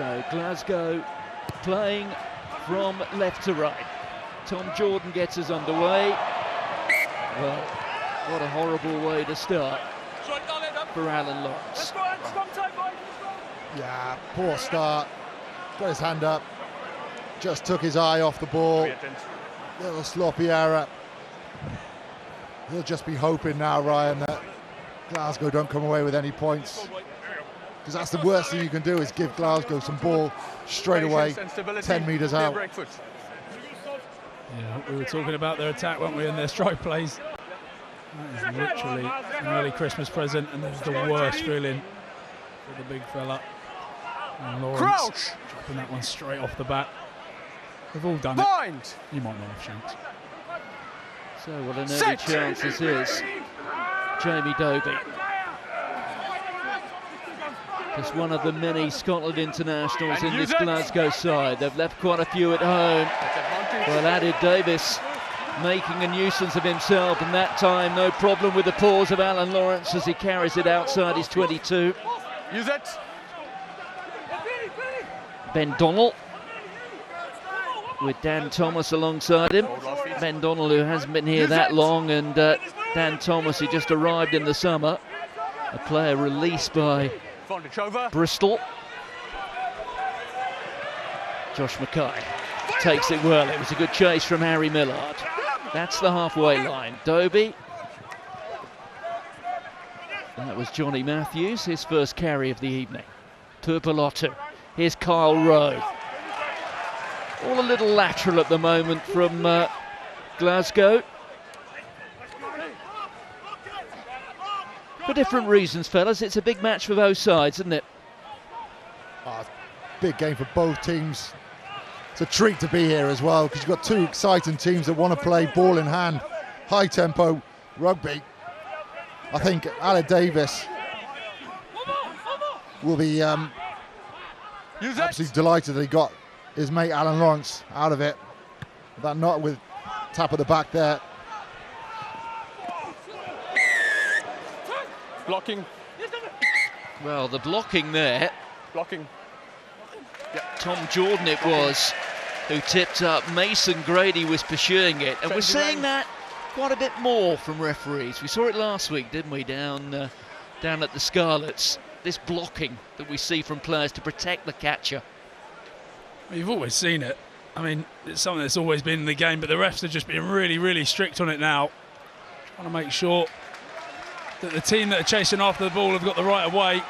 So Glasgow playing from left to right. Tom Jordan gets us underway. Well, what a horrible way to start for Alan Lawrence. Yeah, poor start. Got his hand up. Just took his eye off the ball. Little sloppy error. He'll just be hoping now, Ryan, that Glasgow don't come away with any points. Because that's the worst thing you can do, is give Glasgow some ball straight away, 10 metres out. Yeah, we were talking about their attack, weren't we, and their strike plays. That is literally an early Christmas present, and it's the worst feeling for the big fella. And Lawrence dropping that one straight off the bat. We've all done it. You might not have chance. So what an early chance this is. Jamie Dobie. Just one of the many Scotland internationals in this Glasgow side. They've left quite a few at home. Well added Davies, making a nuisance of himself, and that time no problem with the paws of Alan Lawrence as he carries it outside his 22. Use it. Ben Donnell with Dan Thomas alongside him. Ben Donnell, who hasn't been here that long, and Dan Thomas, who just arrived in the summer. A player released by Bristol. Josh McKay takes it well. It was a good chase from Harri Millard. That's the halfway line. Dobie. That was Johnny Matthews, his first carry of the evening. Tuipulotu. Here's Kyle Rowe. All a little lateral at the moment from Glasgow. For different reasons, fellas. It's a big match for both sides, isn't it? Oh, big game for both teams. It's a treat to be here as well, because you've got two exciting teams that want to play ball in hand, high tempo rugby. I think Alan Davies will be absolutely delighted that he got his mate Alan Lawrence out of it. That knot with tap at the back there. Blocking. Well, the blocking there. Blocking. Yep. Tom Jordan it was who tipped up. Mason Grady was pursuing it, and we're seeing that quite a bit more from referees. We saw it last week, didn't we, down at the Scarlets. This blocking that we see from players to protect the catcher. You've always seen it. I mean, it's something that's always been in the game, but the refs are just being really, really strict on it now. Trying to make sure that the team that are chasing after the ball have got the right of way.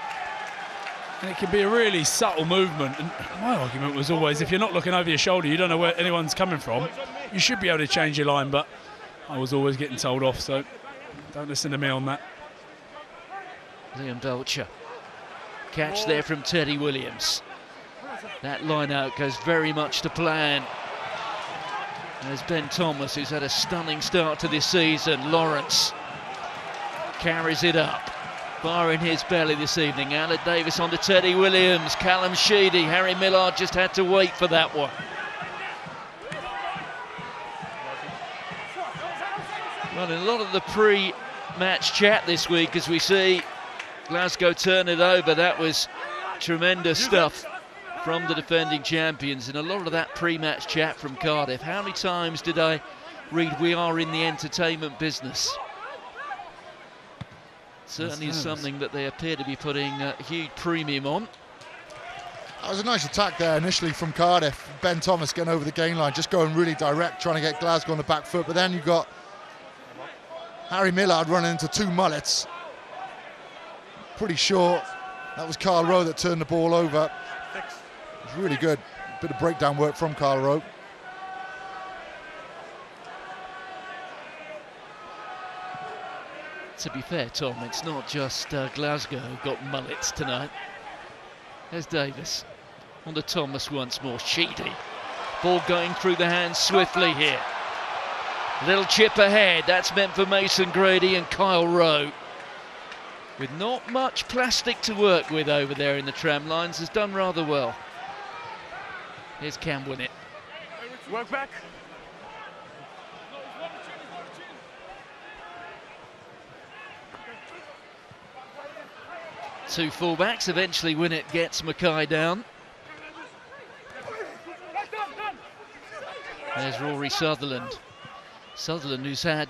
And it can be a really subtle movement. And my argument was always, if you're not looking over your shoulder, you don't know where anyone's coming from, you should be able to change your line, but I was always getting told off, so don't listen to me on that. Liam Belcher. Catch there from Teddy Williams. That line out goes very much to plan. There's Ben Thomas, who's had a stunning start to this season. Lawrence carries it up. Bar in his belly this evening. Alan Davies on to Teddy Williams. Callum Sheedy. Harri Millard just had to wait for that one. Well, in a lot of the pre-match chat this week, as we see Glasgow turn it over, that was tremendous stuff from the defending champions, and a lot of that pre-match chat from Cardiff. How many times did I read we are in the entertainment business? Certainly is something that they appear to be putting a huge premium on. That was a nice attack there initially from Cardiff. Ben Thomas getting over the gain line, just going really direct, trying to get Glasgow on the back foot, but then you've got Harri Millard running into two mullets. Pretty sure that was Carl Rowe that turned the ball over. It was really good. Bit of breakdown work from Carl Rowe. To be fair, Tom, it's not just Glasgow who got mullets tonight. There's Davies. On to Thomas once more. Sheedy. Ball going through the hands swiftly here. Little chip ahead. That's meant for Mason Grady and Kyle Rowe. With not much plastic to work with over there in the tram lines, has done rather well. Here's Cam Winnett. Work back. Two fullbacks. Eventually Winnett gets McKay down. There's Rory Sutherland. Sutherland, who's had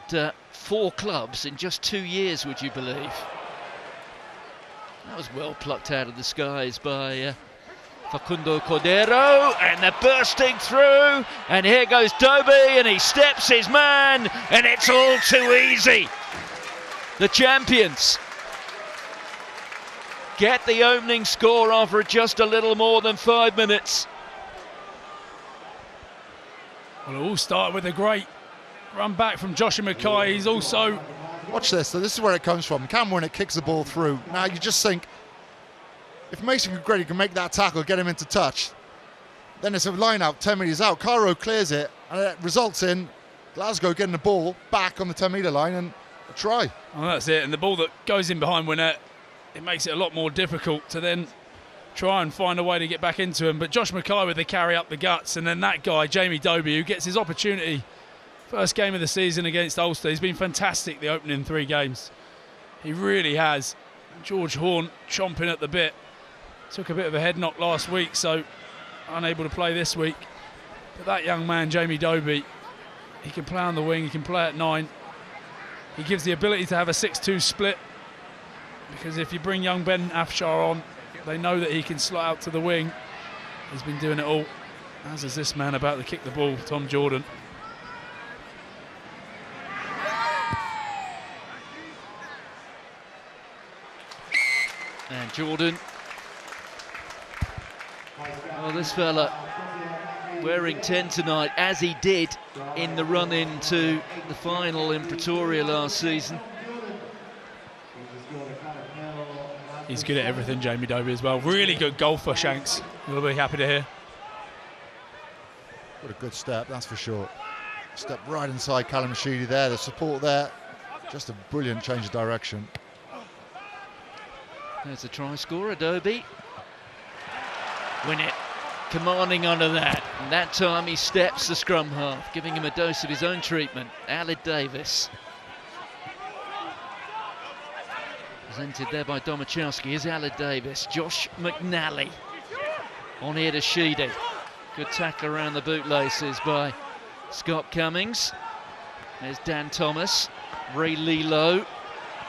4 clubs in just 2 years, would you believe? That was well plucked out of the skies by Facundo Cordero, and they're bursting through, and here goes Dobie, and he steps his man, and it's all too easy. The champions get the opening score after just a little more than 5 minutes. Well, it all started with a great run back from Joshua McKay. He's also... Watch this. So this is where it comes from. Winnett kicks the ball through. Now you just think, if Mason Grady can make that tackle, get him into touch, then it's a line out 10 metres out. Cairo clears it, and it results in Glasgow getting the ball back on the 10 metre line and a try. Oh, that's it. And the ball that goes in behind Winnett, it makes it a lot more difficult to then try and find a way to get back into him. But Josh McKay with the carry up the guts, and then that guy, Jamie Dobie, who gets his opportunity. First game of the season against Ulster. He's been fantastic the opening 3 games. He really has. George Horn chomping at the bit. Took a bit of a head knock last week, so unable to play this week. But that young man, Jamie Dobie, he can play on the wing, he can play at 9. He gives the ability to have a 6-2 split, because if you bring young Ben Afshar on, they know that he can slot out to the wing. He's been doing it all, as is this man about to kick the ball, Tom Jordan. And Jordan, well, this fella wearing 10 tonight, as he did in the run-in to the final in Pretoria last season. He's good at everything, Jamie Dobie, as well. Really good golfer, Shanks. You'll be happy to hear. What a good step, that's for sure. Step right inside Callum and Sheedy there, the support there. Just a brilliant change of direction. There's a try scorer, Dobie. Winnett commanding under that, and that time he steps the scrum half, giving him a dose of his own treatment. Alun Davies. Presented there by Domachowski. Here's Alun Davies. Josh McNally on here to Sheedy. Good tackle around the bootlaces by Scott Cummings. There's Dan Thomas. Ray Lilo.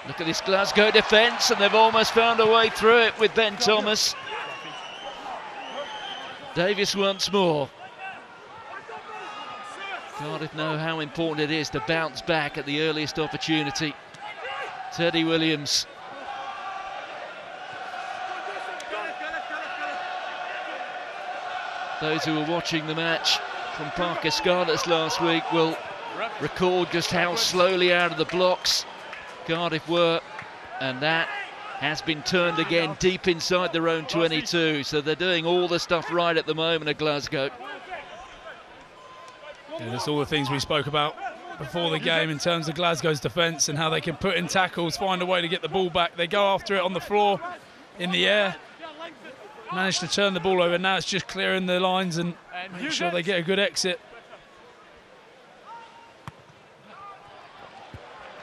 Look at this Glasgow defence, and they've almost found a way through it with Ben Thomas. Davies once more. Cardiff know how important it is to bounce back at the earliest opportunity. Teddy Williams. Those who were watching the match from Parker Scarlets last week will recall just how slowly out of the blocks Cardiff were, and that has been turned again deep inside their own 22, so they're doing all the stuff right at the moment at Glasgow. Yeah, that's all the things we spoke about before the game in terms of Glasgow's defence and how they can put in tackles, find a way to get the ball back. They go after it on the floor, in the air, manage to turn the ball over. Now it's just clearing the lines and make sure they get a good exit.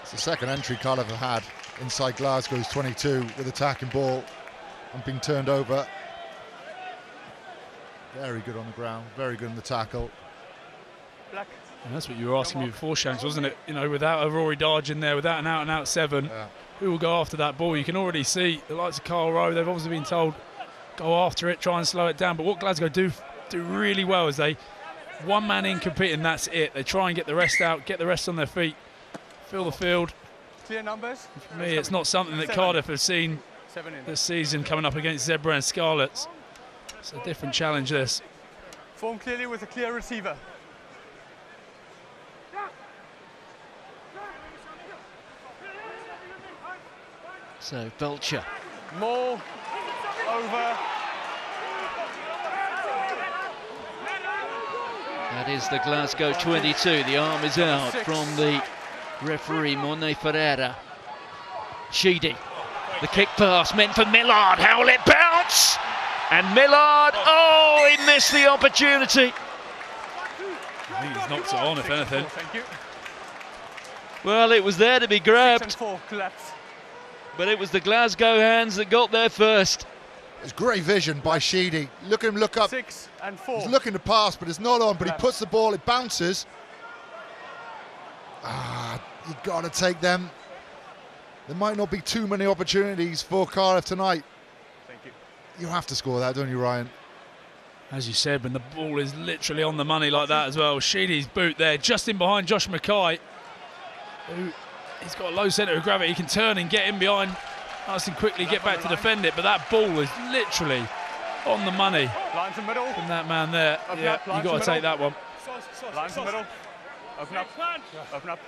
It's the second entry Cardiff have had inside Glasgow's 22 with attacking ball and being turned over. Very good on the ground, very good in the tackle. And that's what you were asking me before, Shanks, wasn't it? You know, without a Rory Darge in there, without an out-and-out 7, who will go after that ball? You can already see the likes of Carl Rowe, they've obviously been told, go after it, try and slow it down. But what Glasgow do really well is they, one man in competing, that's it. They try and get the rest out, get the rest on their feet, fill the field. Clear numbers. For me, it's not something that Cardiff have seen this season coming up against Zebra and Scarlets. It's a different challenge, this. Form clearly with a clear receiver. So Belcher. More over. That is the Glasgow 22. The arm is out from the referee, Monet Ferreira. Sheedy. The kick pass meant for Millard. How will it bounce? And Millard, oh, he missed the opportunity. I think he's knocked it on, if anything. Thank you. Well, it was there to be grabbed, 6 and 4 collapse. but it was the Glasgow hands that got there first. It's great vision by Sheedy. Look at him look up. 6 and 4. He's looking to pass, but it's not on. But he puts the ball, it bounces. You've got to take them. There might not be too many opportunities for Cardiff tonight. Thank you. You have to score that, don't you, Ryan? As you said, when the ball is literally on the money like that as well. Sheedy's boot there, just in behind Josh McKay. He's got a low centre of gravity. He can turn and get in behind nice and quickly, get back to defend it. But that ball is literally on the money. Lines in the middle. From that man there. Yeah, you've got to take that one. Lines in the middle. Open up. Open up.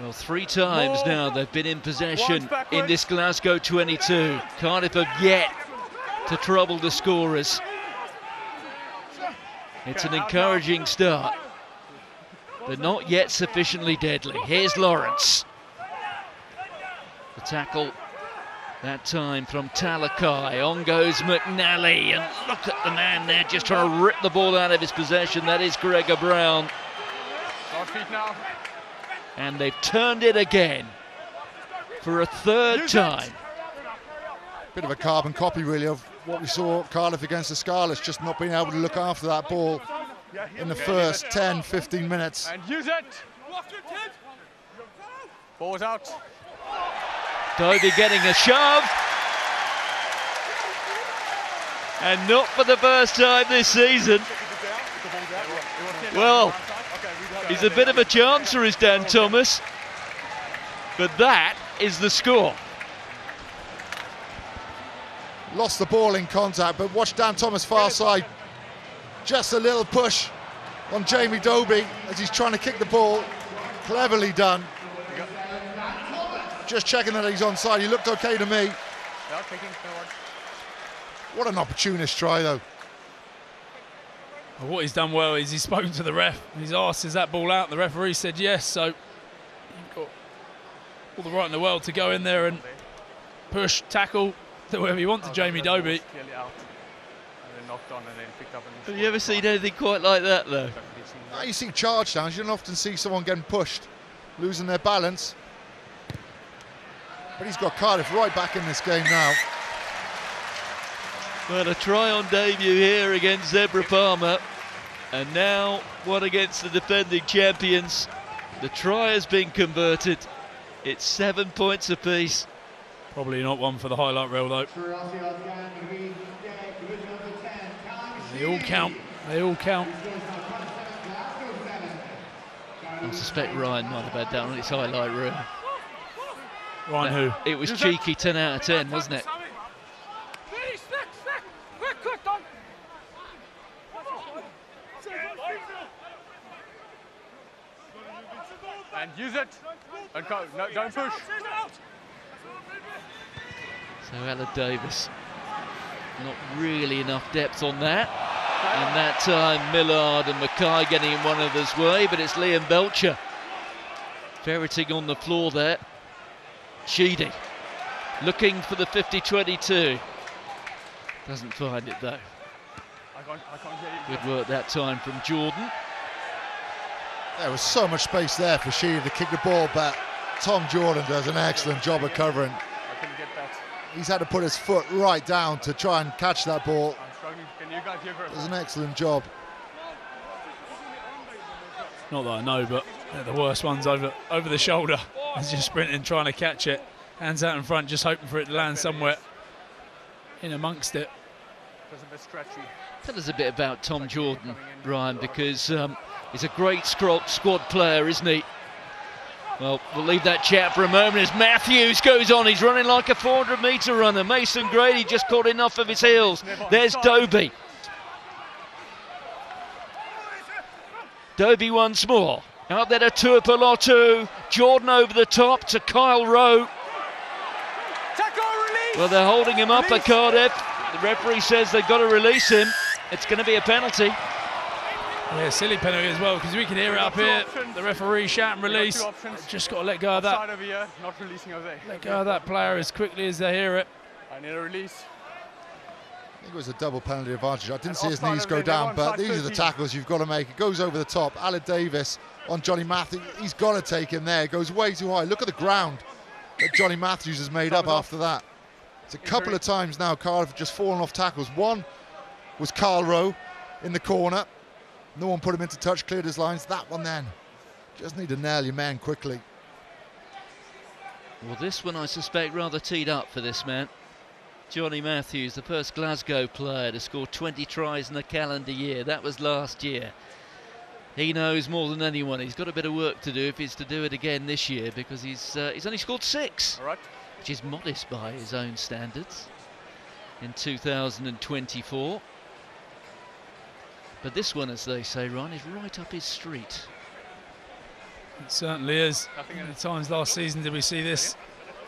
Well, 3 times now they've been in possession in this Glasgow 22. Cardiff have yet to trouble the scorers. It's an encouraging start, but not yet sufficiently deadly. Here's Lawrence. The tackle that time from Talakai. On goes McNally, and look at the man there just trying to rip the ball out of his possession. That is Gregor Brown. Last feet now. And they've turned it again for a 3rd time. Bit of a carbon copy, really, of what we saw Cardiff against the Scarlets, just not being able to look after that ball in the first 10, 15 minutes. And use it. Ball's out. Davies getting a shove. And not for the first time this season. Well, he's a bit of a chancer, is Dan Thomas. But that is the score. Lost the ball in contact, but watch Dan Thomas far side. Just a little push on Jamie Dobie as he's trying to kick the ball. Cleverly done. Just checking that he's onside. He looked okay to me. What an opportunist try, though. Well, what he's done well is he's spoken to the ref. He's asked, is that ball out? The referee said yes, so you've got all the right in the world to go in there and push, tackle, do whatever you want to Jamie Dobie. Have you ever seen anything quite like that, though? Now you see charge downs, you don't often see someone getting pushed, losing their balance. But he's got Cardiff right back in this game now. Well, a try on debut here against Zebra Palmer. And now one against the defending champions. The try has been converted. It's 7 points apiece. Probably not one for the highlight reel, though. They all count. They all count. I suspect Ryan might have had that on his highlight reel. Ryan who? It was cheeky 10 out of 10, wasn't it? And use it. And go. No, don't push. So Alun Davies, not really enough depth on that. And that time Millard and McKay getting in one another's way, but it's Liam Belcher ferreting on the floor there. Sheedy looking for the 50-22. Doesn't find it though. Good work that time from Jordan. There was so much space there for Sheedy to kick the ball, but Tom Jordan does an excellent job of covering. I couldn't get that. He's had to put his foot right down to try and catch that ball. I'm struggling. Can you guys give her? Does an excellent job. Not that I know, but they're the worst ones over the shoulder. He's just sprinting, trying to catch it. Hands out in front, just hoping for it to land somewhere in amongst it. It's a bit stretchy. Tell us a bit about Tom Jordan, Ryan, because he's a great squad player, isn't he? Well, we'll leave that chat for a moment as Matthews goes on. He's running like a 400-metre runner. Mason Grady just caught enough of his heels. There's Dobie. Dobie once more. Out there to Tuipulotu. Jordan over the top to Kyle Rowe. Well, they're holding him up at Cardiff. The referee says they've got to release him. It's going to be a penalty. Yeah, silly penalty as well, because we can hear it up here. The referee shouting release. Just got to let go of that. Over here, not releasing over there. Let go of that player as quickly as they hear it. I need a release. I think it was a double penalty advantage. I didn't see his knees go down, but these are the tackles you've got to make. It goes over the top. Alun Davies on Johnny Matthews. He's got to take him there. It goes way too high. Look at the ground that Johnny Matthews has made up after that. It's a couple of times now Cardiff have just fallen off tackles. One was Carl Rowe in the corner. No one put him into touch, cleared his lines. That one then. Just need to nail your man quickly. Well, this one I suspect rather teed up for this man. Johnny Matthews, the first Glasgow player to score 20 tries in a calendar year. That was last year. He knows more than anyone. He's got a bit of work to do if he's to do it again this year, because he's only scored 6, which is modest by his own standards, in 2024. But this one, as they say, Ryan, is right up his street. It certainly is. How many times last season did we see this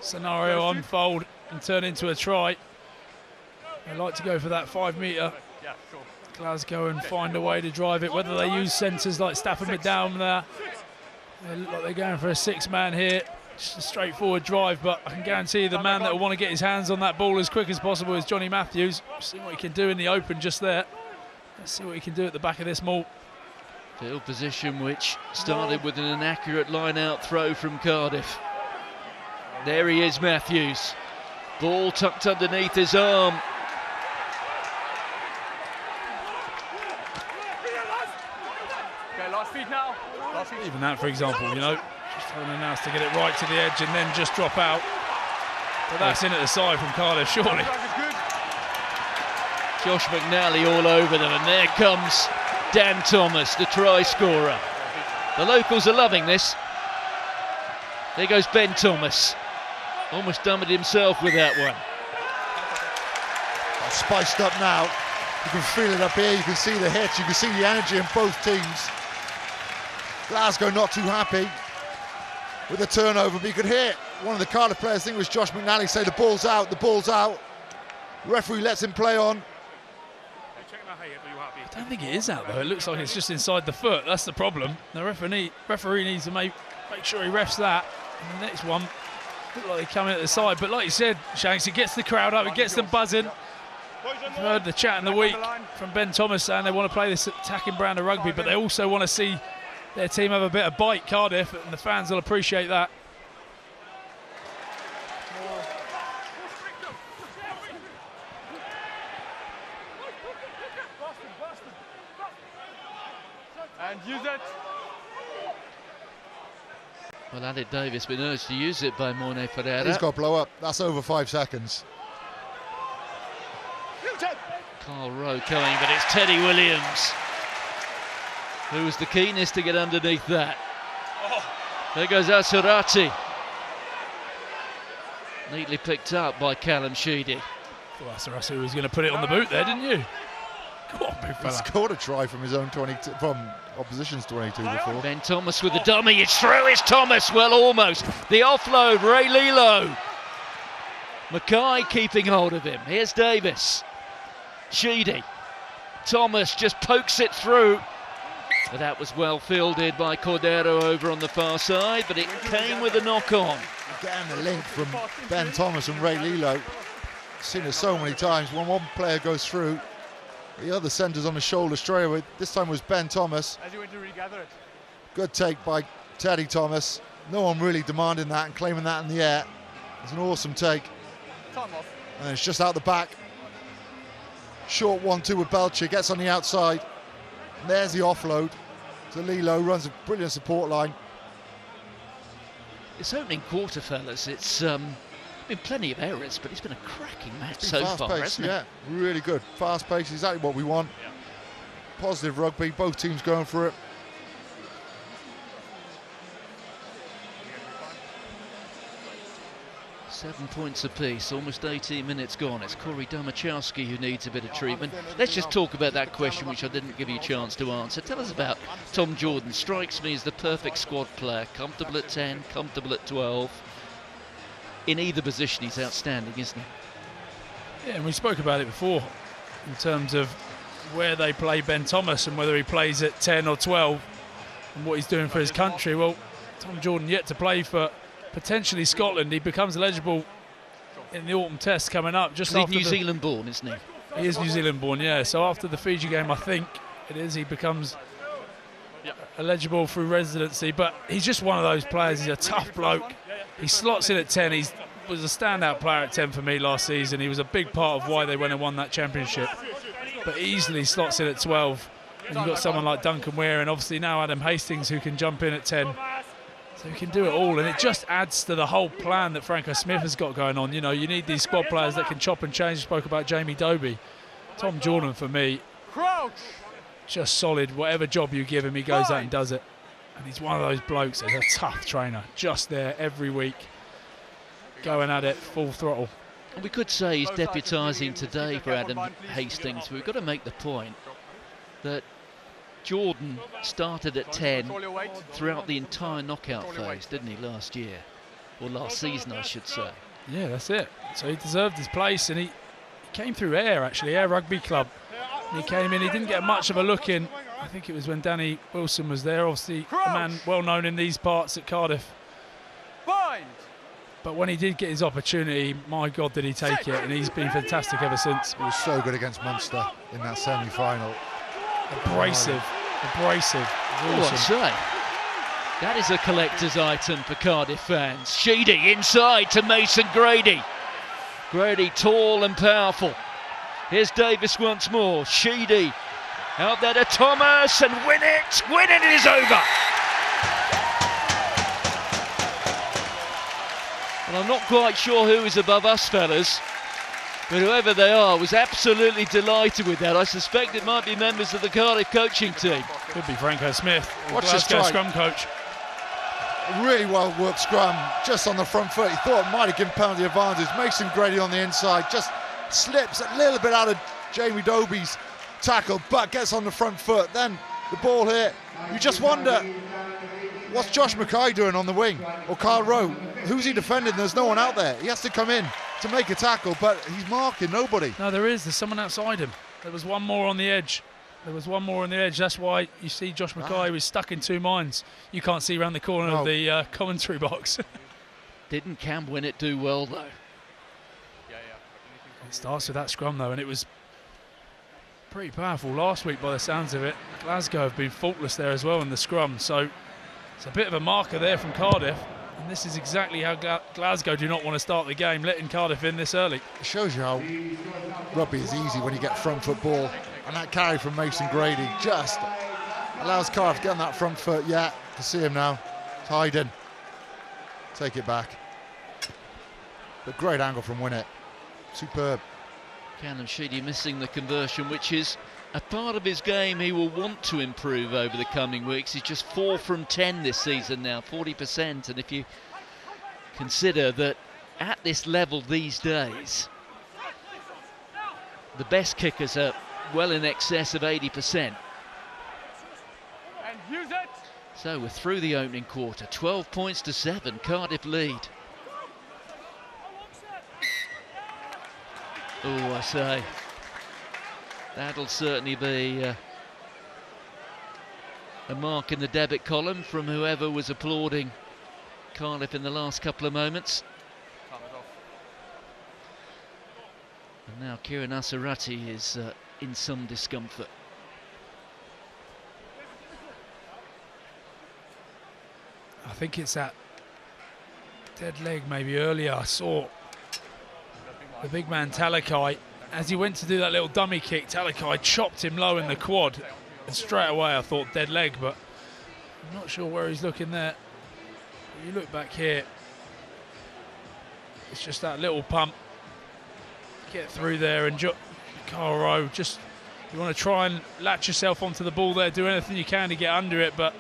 scenario unfold and turn into a try? They like to go for that 5 metre. Glasgow and find a way to drive it, whether they use centres like Stafford mid down there. They look like they're going for a 6-man here. Just a straightforward drive, but I can guarantee you the man that will want to get his hands on that ball as quick as possible is Johnny Matthews. See what he can do in the open just there. Let's see what he can do at the back of this maul. Field position which started with an inaccurate line-out throw from Cardiff. There he is, Matthews. Ball tucked underneath his arm. Okay, last feet now. Even that, for example, you know, just having an announced to get it right to the edge and then just drop out. But that's in at the side from Cardiff, surely. Josh McNally all over them, and there comes Dan Thomas, the try scorer. The locals are loving this. There goes Ben Thomas. Almost done it himself with that one. It's spiced up now. You can feel it up here. You can see the hits. You can see the energy in both teams. Glasgow not too happy with the turnover, but you could hear one of the Cardiff players, I think it was Josh McNally, say the ball's out, the ball's out. The referee lets him play on. I don't think it is out though. It looks like it's just inside the foot. That's the problem. The referee needs to make sure he refs that. And the next one look like they come in at the side, but like you said, Shanks, it gets the crowd up, it gets them buzzing. I've heard the chat in the week from Ben Thomas saying they want to play this attacking brand of rugby, but they also want to see their team have a bit of bite, Cardiff, and the fans will appreciate that. And use it. Well, Alun Davies been urged to use it by Morne Ferreira. He's got to blow up. That's over 5 seconds. Carl Rowe coming, but it's Teddy Williams who was the keenest to get underneath that. There goes Assiratti. Neatly picked up by Callum Sheedy. Well, Assiratti was going to put it on the boot there, didn't you? Go on, big fella. He scored a try from his own 22, from opposition's 22 before. Ben Thomas with the dummy. It's through. It's Thomas. Well, almost. The offload. Ray Lilo. McKay keeping hold of him. Here's Davies. Sheedy. Thomas just pokes it through. But that was well fielded by Cordero over on the far side, but it came with a knock-on. Again, the link from Ben Thomas and Ray Lilo. Seen it so many times. When one player goes through, the other centres on the shoulder straight away. This time was Ben Thomas. As you went to regather it. Good take by Teddy Thomas. No one really demanding that and claiming that in the air. It's an awesome take. Time off. And then it's just out the back. Short 1-2 with Belcher, gets on the outside. And there's the offload to Lilo, runs a brilliant support line. This opening quarter, fellas, it's been plenty of errors, but it's been a cracking match so far, hasn't it? Yeah, really good. Fast pace, exactly what we want. Yeah. Positive rugby, both teams going for it. Seven points apiece, almost 18 minutes gone. It's Corey Domachowski who needs a bit of treatment. Let's just talk about that question which I didn't give you a chance to answer. Tell us about Tom Jordan. Strikes me as the perfect squad player. Comfortable at 10, comfortable at 12. In either position he's outstanding, isn't he? Yeah, and we spoke about it before in terms of where they play Ben Thomas and whether he plays at 10 or 12 and what he's doing for his country. Well, Tom Jordan yet to play for potentially Scotland. He becomes eligible in the autumn test coming up. Just he's after New Zealand born, isn't he? He is New Zealand born, yeah. So after the Fiji game, I think it is, he becomes eligible through residency. But he's just one of those players. He's a tough bloke. He slots in at 10. He was a standout player at 10 for me last season. He was a big part of why they went and won that championship. But easily slots in at 12. And you've got someone like Duncan Weir, and obviously now Adam Hastings, who can jump in at 10. So he can do it all, and it just adds to the whole plan that Franco Smith has got going on. You know, you need these squad players that can chop and change. Spoke about Jamie Dobie. Tom Jordan, for me, just solid. Whatever job you give him, he goes out and does it. And he's one of those blokes that's a tough trainer, just there every week, going at it full throttle. And we could say he's deputising today for Adam Hastings. We've got to make the point that Jordan started at 10 throughout the entire knockout phase, didn't he, last year? Or last season, I should say. Yeah, that's it. So he deserved his place, and he came through Ayr, actually, Ayr Rugby Club. And he came in, he didn't get much of a look in. I think it was when Danny Wilson was there, obviously a man well known in these parts at Cardiff. But when he did get his opportunity, my God, did he take it, and he's been fantastic ever since. He was so good against Munster in that semi-final. Abrasive. Awesome. What say? That is a collector's item for Cardiff fans. Sheedy inside to Mason Grady. Grady tall and powerful. Here's Davies once more. Sheedy out there to Thomas and Winnett. Winnett is over. Well, I'm not quite sure who is above us, fellas. But whoever they are was absolutely delighted with that. I suspect it might be members of the Cardiff coaching team. Could be Franco Smith, Watch this Glasgow scrum coach. A really well worked scrum, just on the front foot. He thought it might have given penalty advantage. Mason Grady on the inside, just slips a little bit out of Jamie Dobie's tackle, but gets on the front foot. Then the ball here, you just wonder, what's Josh McKay doing on the wing? Or Carl Rowe? Who's he defending? There's no one out there. He has to come in to make a tackle, but he's marking nobody. No, there's someone outside him. There was one more on the edge. That's why you see Josh McKay was stuck in two minds. You can't see around the corner of the commentary box. Didn't Cam Winnett do well, though? It starts with that scrum, though, and it was pretty powerful last week by the sounds of it. Glasgow have been faultless there as well in the scrum, so it's a bit of a marker there from Cardiff. And this is exactly how Glasgow do not want to start the game, letting Cardiff in this early. It shows you how rugby is easy when you get front foot ball. And that carry from Mason Grady just allows Cardiff to get on that front foot. Yeah, to see him now. It's hiding. Take it back. But great angle from Winnett. Superb. Callum Sheedy missing the conversion, which is a part of his game he will want to improve over the coming weeks. He's just 4 from 10 this season now, 40%. And if you consider that at this level these days, the best kickers are well in excess of 80%. So we're through the opening quarter, 12 points to 7, Cardiff lead. Oh, I say, that'll certainly be a mark in the debit column from whoever was applauding Cardiff in the last couple of moments. And now Keiron Assiratti is in some discomfort. I think it's that dead leg maybe earlier. I saw the big man Talakai, as he went to do that little dummy kick, Talakai chopped him low in the quad, and straight away I thought dead leg, but I'm not sure where he's looking there. But you look back here, it's just that little pump, get through there, and Carl Rowe, just you want to try and latch yourself onto the ball there, do anything you can to get under it, but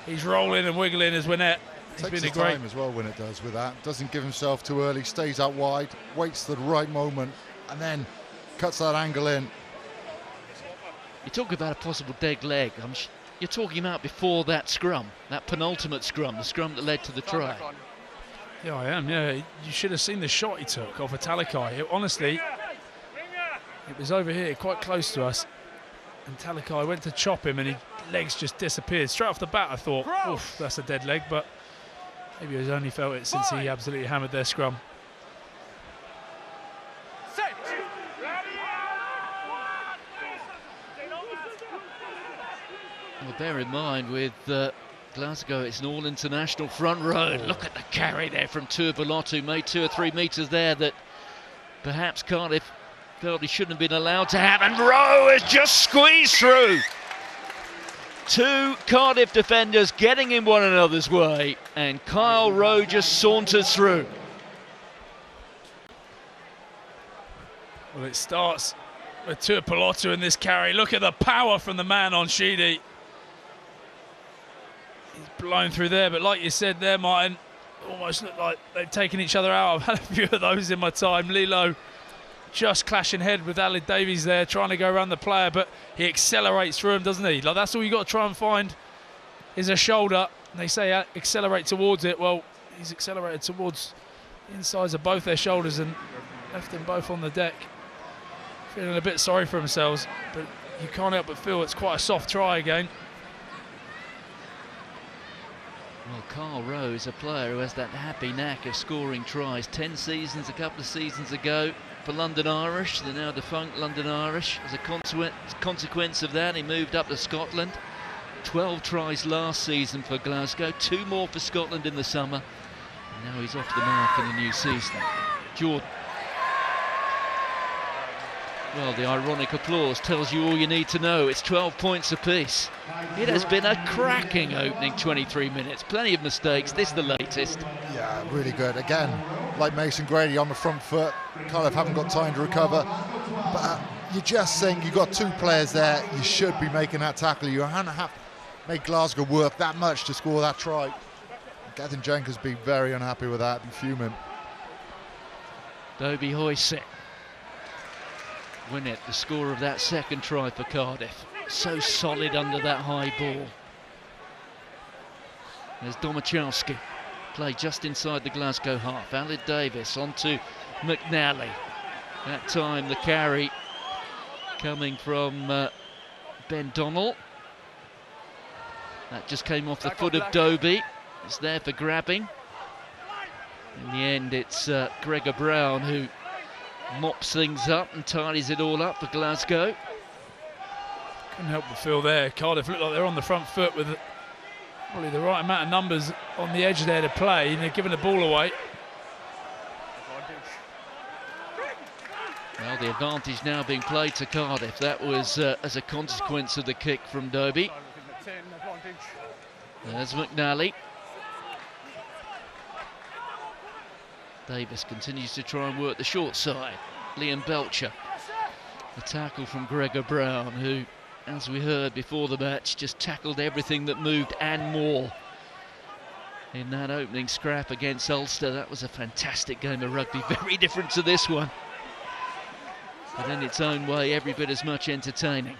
he's rolling and wiggling as Winnett. Takes his time as well, Winnett does with that. Doesn't give himself too early, stays out wide, waits the right moment, and then cuts that angle in. You talk about a possible dead leg. You're talking about before that scrum, that penultimate scrum, the scrum that led to the try. Yeah, I am, yeah. You should have seen the shot he took off of Talakai. Honestly, it was over here, quite close to us, and Talakai went to chop him and his legs just disappeared. Straight off the bat, I thought, oof, that's a dead leg, but maybe he's only felt it since he absolutely hammered their scrum. Well, bear in mind with Glasgow, it's an all-international front row. Look at the carry there from Tuipulotu, made 2 or 3 metres there that perhaps Cardiff felt he shouldn't have been allowed to have, and Rowe has just squeezed through. 2 Cardiff defenders getting in one another's way, and Kyle Rowe just saunters through. Well, it starts with Tuipulotu in this carry. Look at the power from the man on Sheedy. He's blown through there, but like you said there, Martin, almost looked like they've taken each other out. I've had a few of those in my time. Lilo just clashing head with Alun Davies there, trying to go around the player, but he accelerates through him, doesn't he? Like, that's all you got to try and find is a shoulder. And they say accelerate towards it. Well, he's accelerated towards the insides of both their shoulders and left them both on the deck. Feeling a bit sorry for themselves, but you can't help but feel it's quite a soft try again. Well, Kyle Rowe is a player who has that happy knack of scoring tries. 10 seasons, a couple of seasons ago, for London Irish, the now defunct London Irish. As a consequence of that, he moved up to Scotland. 12 tries last season for Glasgow, 2 more for Scotland in the summer. And now he's off the mark in the new season. Jordan. Well, the ironic applause tells you all you need to know. It's 12 points apiece. It has been a cracking opening 23 minutes. Plenty of mistakes. This is the latest. Yeah, really good. Again, like Mason Grady on the front foot. Cardiff haven't got time to recover. But you just think you've got 2 players there. You should be making that tackle. You haven't have to make Glasgow work that much to score that try. Gavin Jenkins be very unhappy with that and fuming. Dobie hoists it. Winnett, the scorer of that second try for Cardiff. So solid under that high ball. There's Domachowski. Play just inside the Glasgow half. Alun Davies onto McNally. That time the carry coming from Ben Donnell. That just came off the foot of Dobie. It's there for grabbing. In the end, it's Gregor Brown who mops things up and tidies it all up for Glasgow. Couldn't help but feel there. Cardiff look like they're on the front foot with probably the right amount of numbers on the edge there to play, and they're giving the ball away. Well, the advantage now being played to Cardiff. That was as a consequence of the kick from Dobie. There's McNally. Davies continues to try and work the short side. Liam Belcher. The tackle from Gregor Brown, who, as we heard before the match, just tackled everything that moved and more in that opening scrap against Ulster. That was a fantastic game of rugby, very different to this one, but in its own way every bit as much entertaining.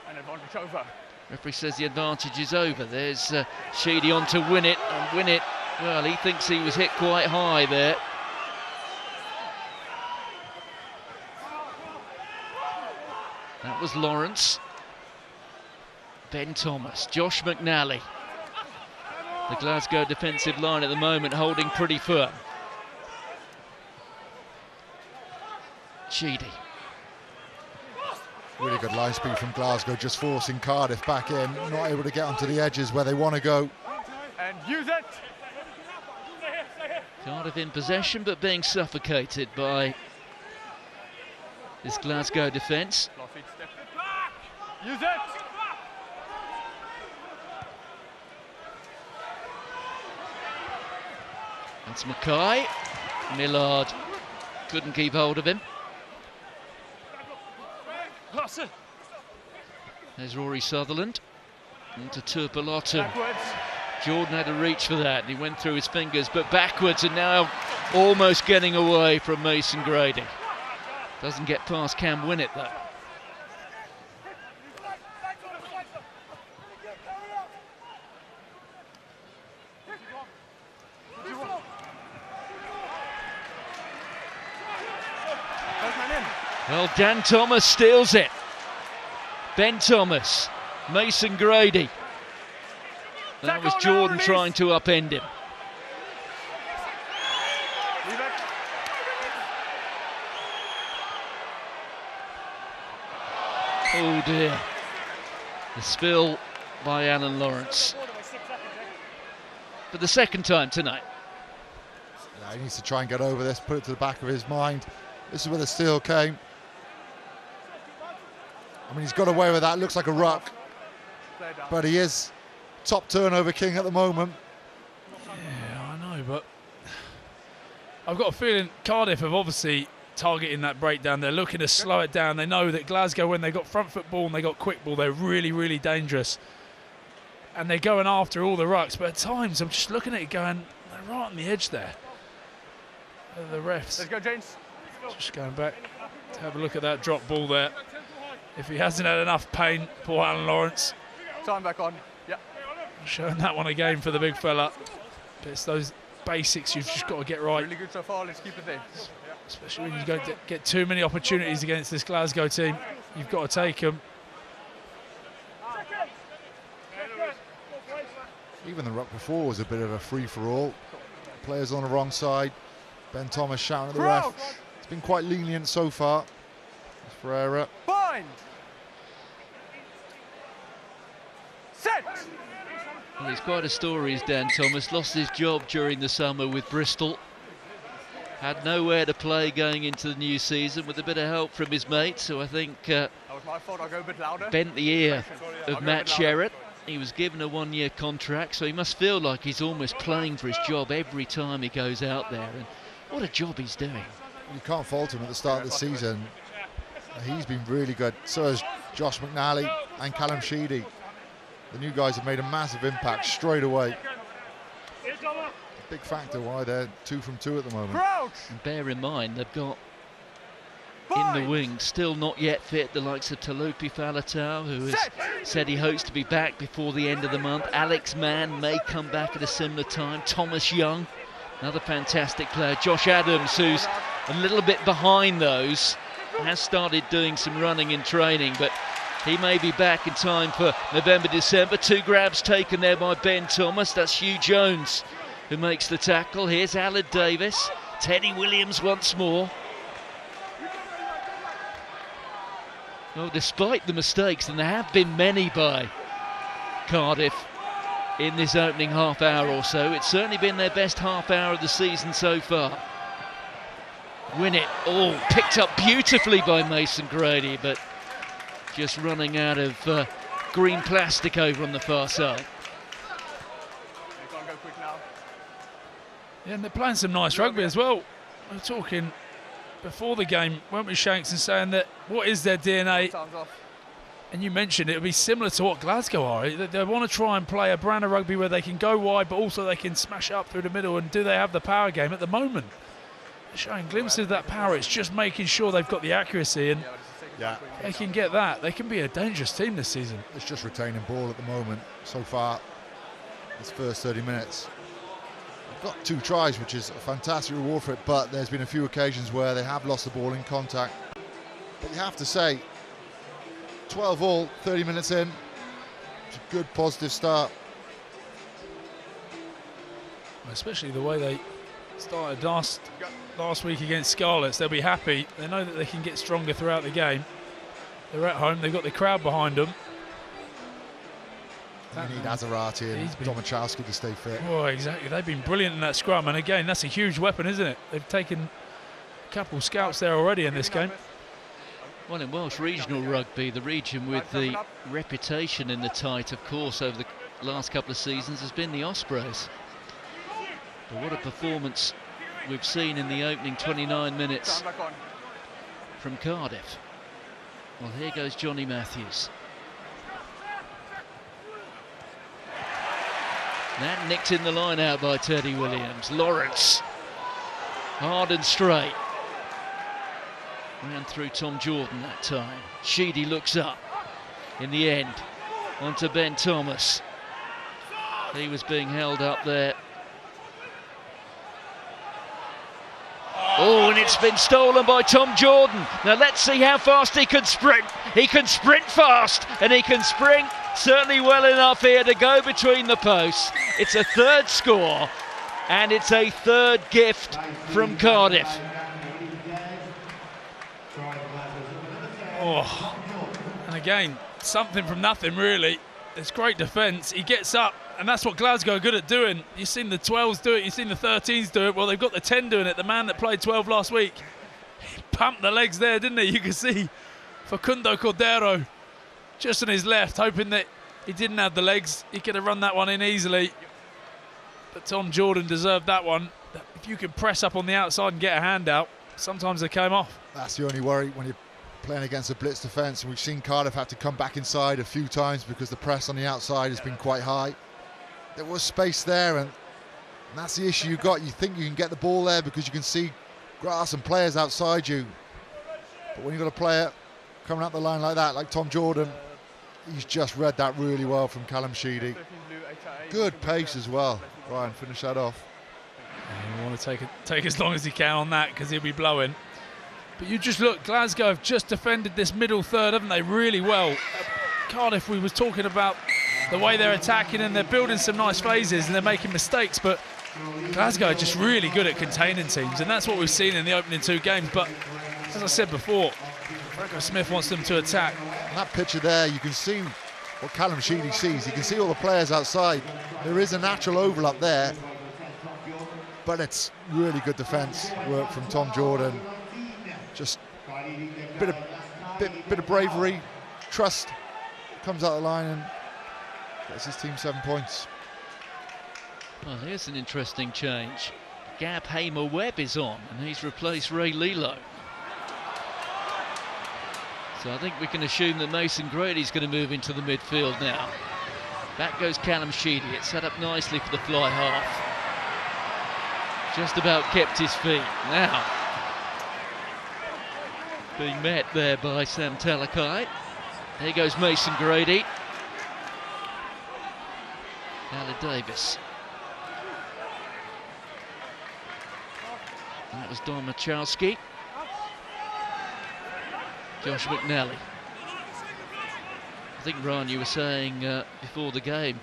An advantage over. Referee says the advantage is over. There's Sheedy on to Winnett, and Winnett, well, he thinks he was hit quite high there. That was Lawrence. Ben Thomas, Josh McNally. The Glasgow defensive line at the moment holding pretty firm. Sheedy. Really good line speed from Glasgow, just forcing Cardiff back in, not able to get onto the edges where they want to go. And use it. Cardiff in possession, but being suffocated by this Glasgow defence. Use it. That's McKay. Millard couldn't keep hold of him. There's Rory Sutherland into Tuipulotu. Jordan had to reach for that and he went through his fingers, but backwards, and now almost getting away from Mason Grady. Doesn't get past Cam Winnett though. Well, Dan Thomas steals it. Ben Thomas, Mason Grady. That was Jordan trying to upend him. Oh dear. The spill by Alan Lawrence. For the second time tonight. Yeah, he needs to try and get over this, put it to the back of his mind. This is where the steal came. I mean, he's got away with that, looks like a ruck. But he is top turnover king at the moment. Yeah, I know, but I've got a feeling Cardiff have obviously targeting that breakdown. They're looking to slow it down. They know that Glasgow, when they got front foot ball and they got quick ball, they're really, really dangerous. And they're going after all the rucks. But at times, I'm just looking at it going, they're right on the edge there. The refs. Let's go, James. Just going back to have a look at that drop ball there. If he hasn't had enough pain, poor Alan Lawrence. Time back on. Yeah. Showing that one again for the big fella. But it's those basics you've just got to get right. Really good so far. Let's keep it there. Especially when you don't get too many opportunities against this Glasgow team. You've got to take them. Even the ruck before was a bit of a free-for-all. Players on the wrong side. Ben Thomas shouting at the ref. It's been quite lenient so far. It's Ferreira. Bind. Set. Well, he's quite a story, is Dan Thomas. Lost his job during the summer with Bristol. Had nowhere to play going into the new season with a bit of help from his mates, who I think That was my fault. I'll go a bit louder. bent the ear of Matt Sherratt. He was given a one-year contract, so he must feel like he's almost playing for his job every time he goes out there. And what a job he's doing. You can't fault him at the start of the season. He's been really good. So has Josh McNally and Callum Sheedy. The new guys have made a massive impact straight away. Big factor why they're 2 from 2 at the moment. And bear in mind, they've got in the wing, still not yet fit, the likes of Talupi Falatau, who has said he hopes to be back before the end of the month. Alex Mann may come back at a similar time. Thomas Young, another fantastic player. Josh Adams, who's a little bit behind those, has started doing some running in training, but he may be back in time for November, December. 2 grabs taken there by Ben Thomas. That's Hugh Jones who makes the tackle. Here's Alan Davies. Teddy Williams once more. Well, despite the mistakes, and there have been many by Cardiff in this opening half hour or so, it's certainly been their best half hour of the season so far. Winnett, all picked up beautifully by Mason Grady, but just running out of green plastic over on the far side. You can't go quick now. Yeah, and they're playing some nice rugby as well. We were talking before the game, weren't we, Shanks, and saying that what is their DNA? Time's off. And you mentioned it would be similar to what Glasgow are. They want to try and play a brand of rugby where they can go wide, but also they can smash it up through the middle. And do they have the power game at the moment? They're showing glimpses of that power. It's just making sure they've got the accuracy, and they can get that. They can be a dangerous team this season. It's just retaining ball at the moment so far. This first 30 minutes. They've got 2 tries, which is a fantastic reward for it, but there's been a few occasions where they have lost the ball in contact. But you have to say, 12 all, 30 minutes in, it's a good positive start. Especially the way they started last week against Scarlets. They'll be happy. They know that they can get stronger throughout the game. They're at home. They've got the crowd behind them. You need Assiratti and Domachowski to stay fit. Oh, exactly. They've been brilliant in that scrum. And again, that's a huge weapon, isn't it? They've taken a couple scouts there already in this game. Well, in Welsh regional rugby, the region with the reputation in the tight, of course, over the last couple of seasons has been the Ospreys. But what a performance we've seen in the opening 29 minutes from Cardiff. Well, here goes Johnny Matthews. That nicked in the line out by Teddy Williams. Lawrence, hard and straight. Ran through Tom Jordan that time. Sheedy looks up. In the end, onto Ben Thomas. He was being held up there. Oh, and it's been stolen by Tom Jordan. Now let's see how fast he can sprint. He can sprint fast, and he can sprint certainly well enough here to go between the posts. It's a 3rd score, and it's a 3rd gift from Cardiff. Oh, and again, something from nothing really. It's great defence. He gets up, and that's what Glasgow are good at doing. You've seen the 12s do it, you've seen the 13s do it. Well, they've got the 10 doing it. The man that played 12 last week, he pumped the legs there, didn't he? You can see Facundo Cordero just on his left, hoping that he didn't have the legs. He could have run that one in easily. But Tom Jordan deserved that one. If you can press up on the outside and get a hand out, sometimes they came off. That's the only worry when you're playing against a blitz defence, and we've seen Cardiff have to come back inside a few times because the press on the outside has been quite high. There was space there, and that's the issue you've got. You think you can get the ball there because you can see grass and players outside you, but when you've got a player coming up the line like that, like Tom Jordan, he's just read that really well from Callum Sheedy. Good pace as well. Ryan, finish that off. You want to take as long as he can on that because he'll be blowing. But you just look, Glasgow have just defended this middle third, haven't they, really well. Cardiff, we was talking about the way they're attacking, and they're building some nice phases and they're making mistakes, but Glasgow are just really good at containing teams, and that's what we've seen in the opening 2 games. But as I said before, Franco Smith wants them to attack. On that picture there, you can see what Callum Sheedy sees. You can see all the players outside. There is a natural overlap there, but it's really good defence work from Tom Jordan. Just a bit of bravery, trust, comes out of the line and gets his team 7 points. Well, here's an interesting change. Hamer-Webb is on, and he's replaced Ray Lilo. So I think we can assume that Mason Grady's going to move into the midfield now. Back goes Callum Sheedy. It's set up nicely for the fly half. Just about kept his feet. Now, being met there by Sam Talakai. There goes Mason Grady. Now to Davies. That was Domachowski. Josh McNally. I think, Ryan, you were saying before the game,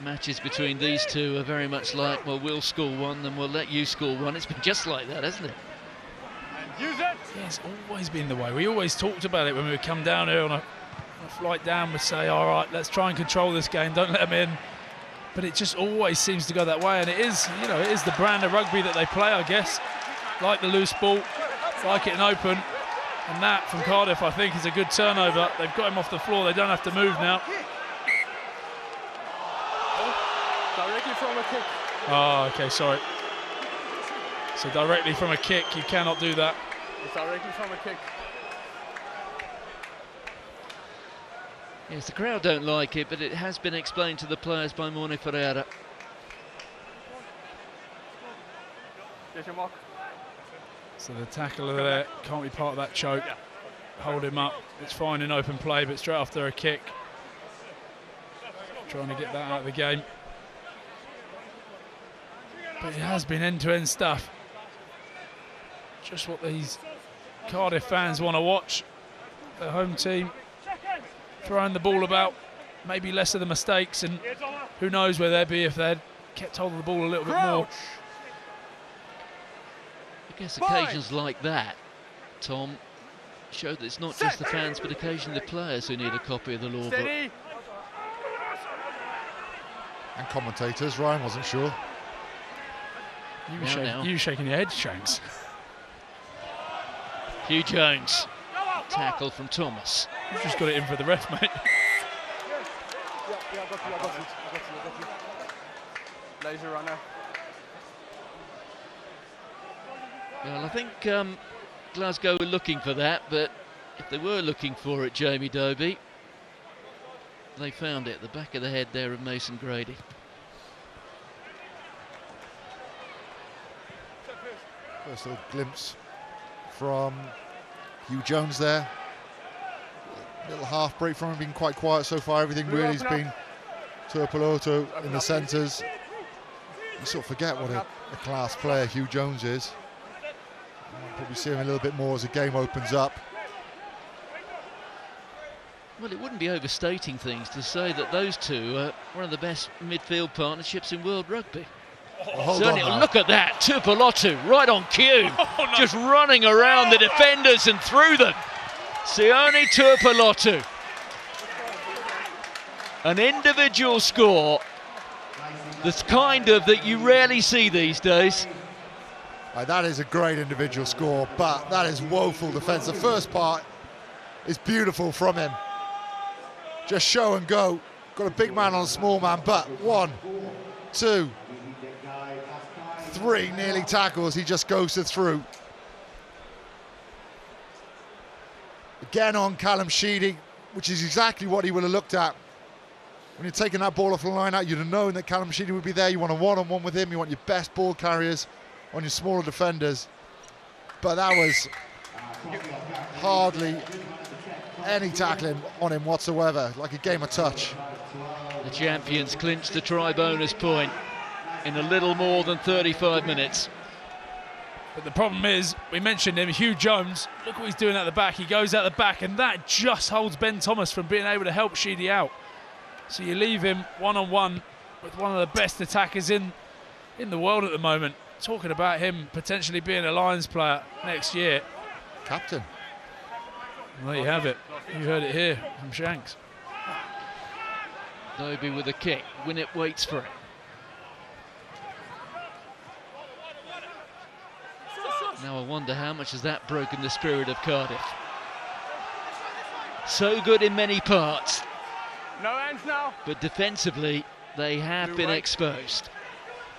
matches between these two are very much like, well, we'll score one, then we'll let you score one. It's been just like that, hasn't it? Use it. Yeah, it's always been the way. We always talked about it when we would come down here on a flight down. We'd say, all right, let's try and control this game, don't let them in. But it just always seems to go that way, and it is, you know, it is the brand of rugby that they play, I guess. Like the loose ball, like it in open. And that from Cardiff, I think, is a good turnover. They've got him off the floor. They don't have to move now. Directly from a kick. Oh, okay, sorry. So directly from a kick, you cannot do that. It's directly from a kick. Yes, the crowd don't like it, but it has been explained to the players by Morne Ferreira. Get your mark. So the tackler there can't be part of that choke. Hold him up. It's fine in open play, but straight after a kick. Trying to get that out of the game. But it has been end-to-end stuff. Just what these Cardiff fans want to watch. Their home team throwing the ball about. Maybe less of the mistakes, and who knows where they'd be if they'd kept hold of the ball a little bit more. I guess occasions like that, Tom, show that it's not just the fans, but occasionally the players who need a copy of the law book. Steady. And commentators. Ryan wasn't sure. You were shaking your head, Shanks. Hugh Jones, tackle from Thomas. You've just got it in for the ref, mate. I got you. Laser runner. Well, I think Glasgow were looking for that, but if they were looking for it, Jamie Dobie, they found it at the back of the head there of Mason Grady. First little glimpse from Hugh Jones there. Little half break from him, been quite quiet so far. Everything really has been Tuipulotu in the centres. You sort of forget what a class player Hugh Jones is. We'll probably see him a little bit more as the game opens up. Well, it wouldn't be overstating things to say that those two are one of the best midfield partnerships in world rugby. Certainly, look at that, Tuipulotu right on cue, just running around the defenders and through them. Sione Tuipulotu. An individual score that's kind of that you rarely see these days. That is a great individual score, but that is woeful defence. The first part is beautiful from him. Just show and go. Got a big man on a small man, but 1, 2, 3 nearly tackles. He just goes through. Again on Callum Sheedy, which is exactly what he would have looked at. When you're taking that ball off the line out, you'd have known that Callum Sheedy would be there. You want a one-on-one with him. You want your best ball carriers on your smaller defenders. But that was hardly any tackling on him whatsoever, like a game of touch. The champions clinched the try bonus point in a little more than 35 minutes. But the problem is, we mentioned him, Hugh Jones, look what he's doing at the back. He goes out the back, and that just holds Ben Thomas from being able to help Sheedy out. So you leave him one-on-one with one of the best attackers in the world at the moment. Talking about him potentially being a Lions player next year. Captain. Well, there you have it. You heard it here from Shanks. Dobie with a kick. Winnett waits for it. Now I wonder how much has that broken the spirit of Cardiff. So good in many parts. No hands now. But defensively, they have been exposed.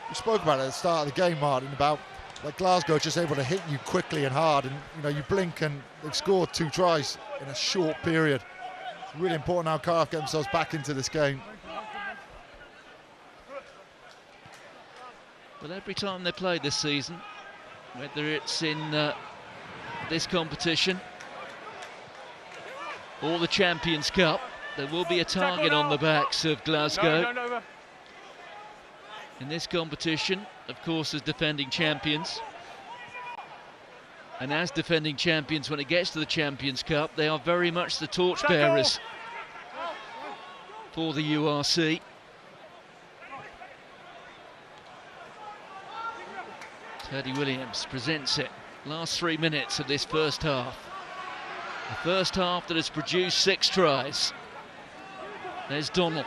We spoke about it at the start of the game, Martin, about like Glasgow just able to hit you quickly and hard, and you know, you blink and they've scored 2 tries in a short period. It's really important how Cardiff get themselves back into this game. But every time they play this season, whether it's in this competition or the Champions Cup, there will be a target on the backs of Glasgow. No. In this competition, of course, as defending champions. And as defending champions, when it gets to the Champions Cup, they are very much the torchbearers for the URC. Teddy Williams presents it. Last 3 minutes of this first half. The first half that has produced 6 tries. There's Donnell.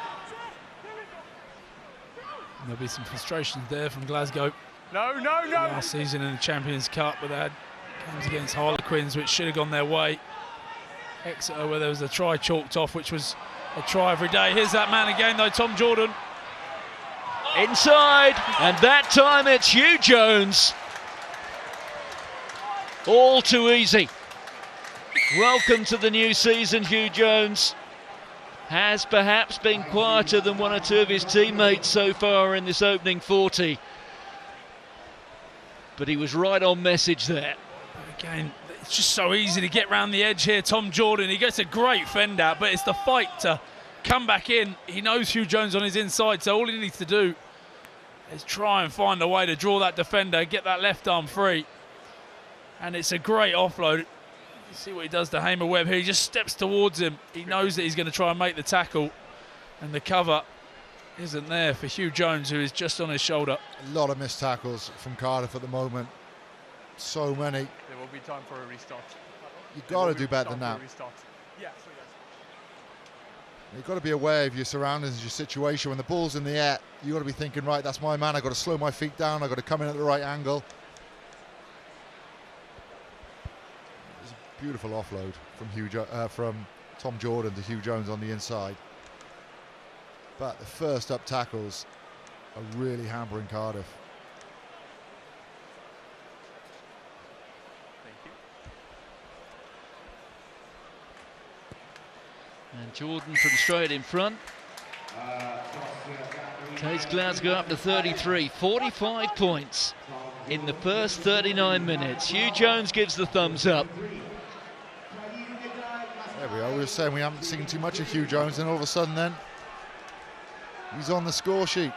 There'll be some frustrations there from Glasgow. No. Last season in the Champions Cup, but they had games against Harlequins, which should have gone their way. Exeter, where there was a try chalked off, which was a try every day. Here's that man again, though, Tom Jordan. Inside, and that time it's Hugh Jones. All too easy. Welcome to the new season, Hugh Jones. Has perhaps been quieter than 1 or 2 of his teammates so far in this opening 40. But he was right on message there. Again, it's just so easy to get round the edge here. Tom Jordan, he gets a great fend out, but it's the fight to come back in. He knows Hugh Jones on his inside, so all he needs to do is try and find a way to draw that defender, get that left arm free. And it's a great offload. See what he does to Hamer-Webb here. He just steps towards him. He knows that he's going to try and make the tackle, and the cover isn't there for Hugh Jones, who is just on his shoulder. A lot of missed tackles from Cardiff at the moment. So many. There will be time for a restart. You've got to do better than that. You've got to be aware of your surroundings, your situation. When the ball's in the air, you've got to be thinking, right, that's my man. I've got to slow my feet down. I've got to come in at the right angle. Beautiful offload from Tom Jordan to Hugh Jones on the inside. But the first up tackles are really hampering Cardiff. Thank you. And Jordan from straight in front takes Glasgow up to 33, 45 points in the first 39 minutes. Hugh Jones gives the thumbs up. There we are. We were saying we haven't seen too much of Hugh Jones, and all of a sudden then he's on the score sheet.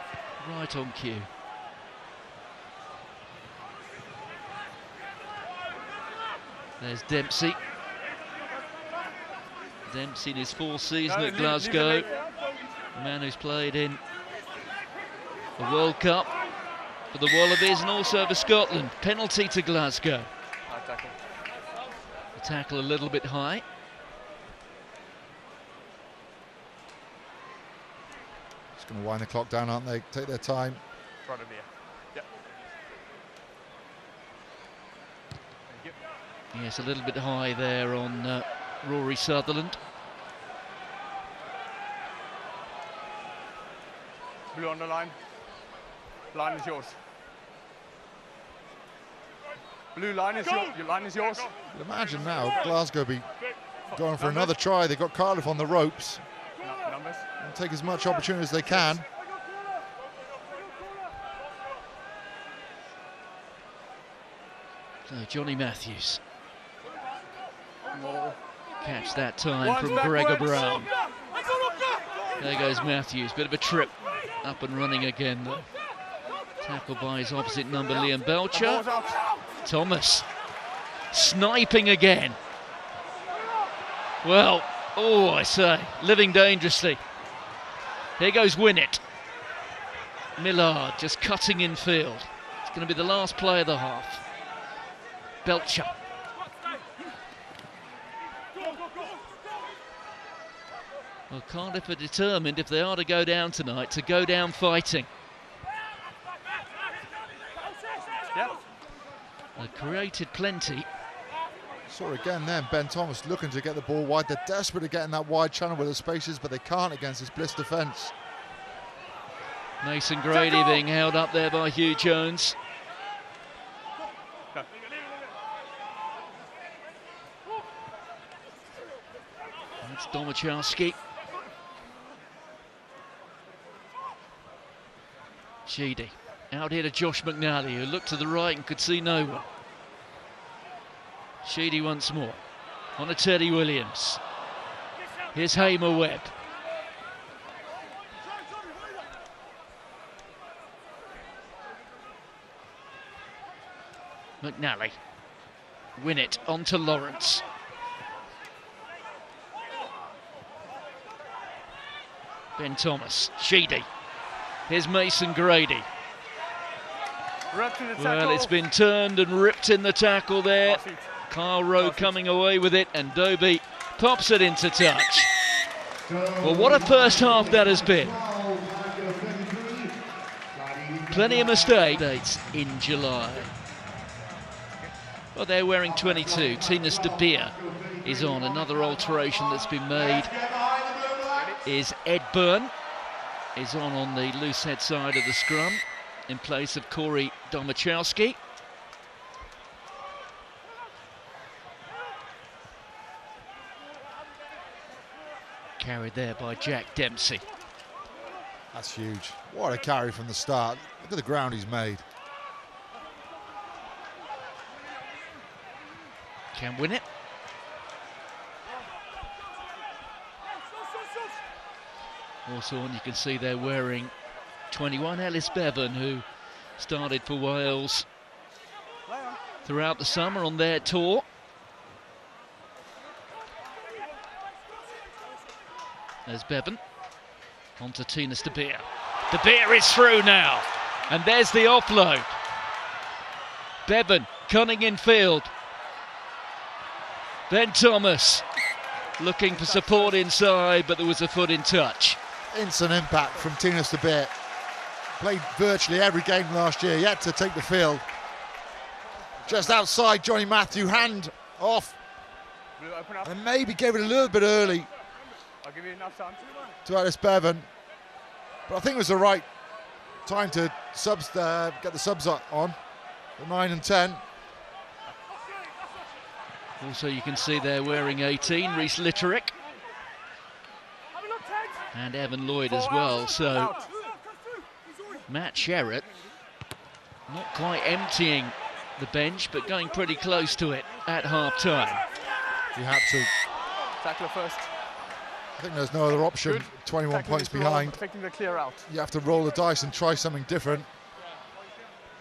Right on cue. There's Dempsey. Dempsey in his 4th season at Glasgow. A man who's played in the World Cup for the Wallabies and also for Scotland. Penalty to Glasgow. The tackle a little bit high. Going to wind the clock down, aren't they? Take their time. Front of here. Yep. Thank you. Yes, a little bit high there on Rory Sutherland. Blue on the line. Line is yours. Blue line is your line is yours. Imagine now Glasgow be going for another try. They've got Cardiff on the ropes. Numbers. And take as much opportunity as they can. So Johnny Matthews. More. Catch that time One's from backwards. Gregor Brown. There goes Matthews. Bit of a trip. Up and running again though. Tackled by his opposite number, Liam Belcher. Ball's out. Thomas sniping again. Well, oh, I say, living dangerously. Here goes Winnett. Millard just cutting in field. It's going to be the last play of the half. Belcher. Well, Cardiff are determined, if they are to go down tonight, to go down fighting. Yep. They created plenty. Saw again then, Ben Thomas looking to get the ball wide. They're desperate to get in that wide channel where the spaces, but they can't against this Bliss defence. Mason Grady being held up there by Hugh Jones. That's Domachowski. Sheedy out here to Josh McNally, who looked to the right and could see no one. Sheedy once more on a Teddy Williams. Here's Hamer-Webb. McNally. Winnett on to Lawrence. Ben Thomas. Sheedy. Here's Mason Grady. Ripped in the tackle. Well, it's been turned and ripped in the tackle there. Off it. Kyle Rowe coming away with it, and Dobie pops it into touch. Well, what a first half that has been. Plenty of mistakes in July. Well, they're wearing 22. Tinus is on. Another alteration that's been made is Ed Byrne is on the loose head side of the scrum in place of Corey Domachowski. Carried there by Jack Dempsey. That's huge. What a carry from the start. Look at the ground he's made. Can win it. Also on, you can see they're wearing 21, Ellis Bevan, who started for Wales throughout the summer on their tour. There's Bevan, on to Tinus De Beer is through now, and there's the offload. Bevan cunning in field. Ben Thomas looking for support inside, but there was a foot in touch. Instant impact from Tinus De Beer. Played virtually every game last year, yet to take the field. Just outside Johnny Matthew, hand off. Open up. And maybe gave it a little bit early I'll give you enough time. to Ellis Bevan. But I think it was the right time to get the subs on, the 9 and 10. Also, you can see they're wearing 18, Rhys Litterick. And Evan Lloyd as well, so Matt Sherratt not quite emptying the bench, but going pretty close to it at half-time. You had to. Tackler first. I think there's no other option. Good. 21 Tackling points is wrong, behind. Taking the clear out. You have to roll the dice and try something different.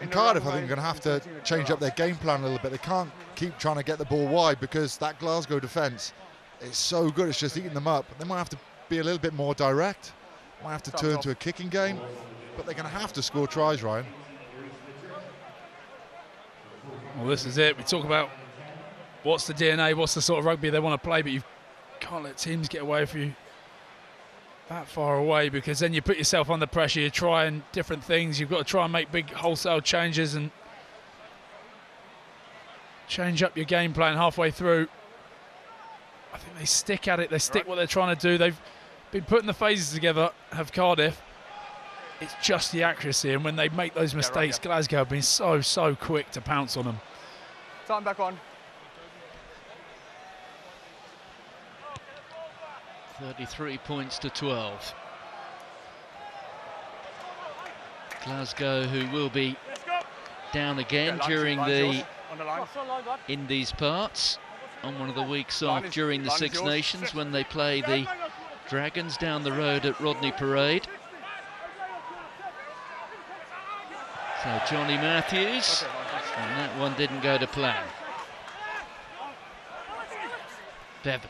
In In the Cardiff, I wrong think, are going to have way, to taking the change clear up their out. game plan a little bit. They can't keep trying to get the ball wide because that Glasgow defence is so good. It's just eating them up. They might have to be a little bit more direct. Might have to Thumbs turn off. to a kicking game. But they're going to have to score tries, Ryan. Well, this is it. We talk about what's the DNA, what's the sort of rugby they want to play, but you can't let teams get away from you that far away, because then you put yourself under pressure, you're trying different things, you've got to try and make big wholesale changes and change up your game plan halfway through. I think they stick at it, they stick what they're trying to do. They've been putting the phases together, have Cardiff. It's just the accuracy, and when they make those mistakes, Glasgow have been so quick to pounce on them. Time back on. 33 points to 12. Glasgow, who will be down again during the in these parts, on one of the weeks off during the Six Nations when they play the Dragons down the road at Rodney Parade. So Johnny Matthews, and that one didn't go to plan. Bevan.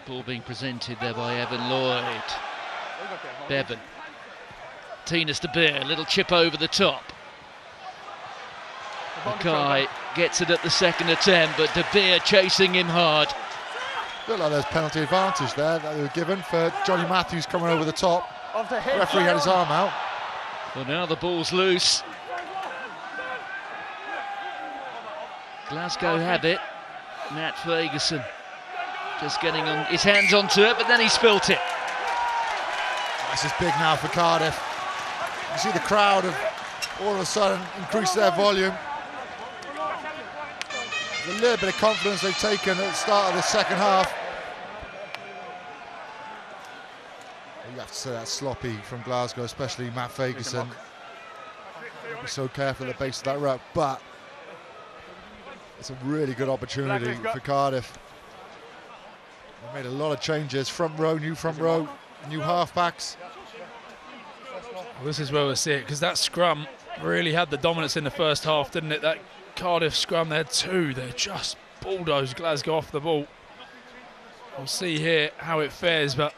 Ball being presented there by Evan Lloyd. Bevan. Tinus de Beer, little chip over the top. McKay gets it at the second attempt, but de Beer chasing him hard. Looked like there's penalty advantage there that they were given for Johnny Matthews coming over the top. The referee had his arm out. Well, now the ball's loose. Glasgow have it. Matt Ferguson just getting on his hands onto it, but then he spilt it. This is big now for Cardiff. You see the crowd have all of a sudden increased their volume. There's a little bit of confidence they've taken at the start of the second half. You have to say that's sloppy from Glasgow, especially Matt Ferguson. Be so careful at the base of that ruck, but it's a really good opportunity for Cardiff. They made a lot of changes, front row, new halfbacks. Well, this is where we'll see it, because that scrum really had the dominance in the first half, didn't it? That Cardiff scrum, they had two. They just bulldozed Glasgow off the ball. We'll see here how it fares, but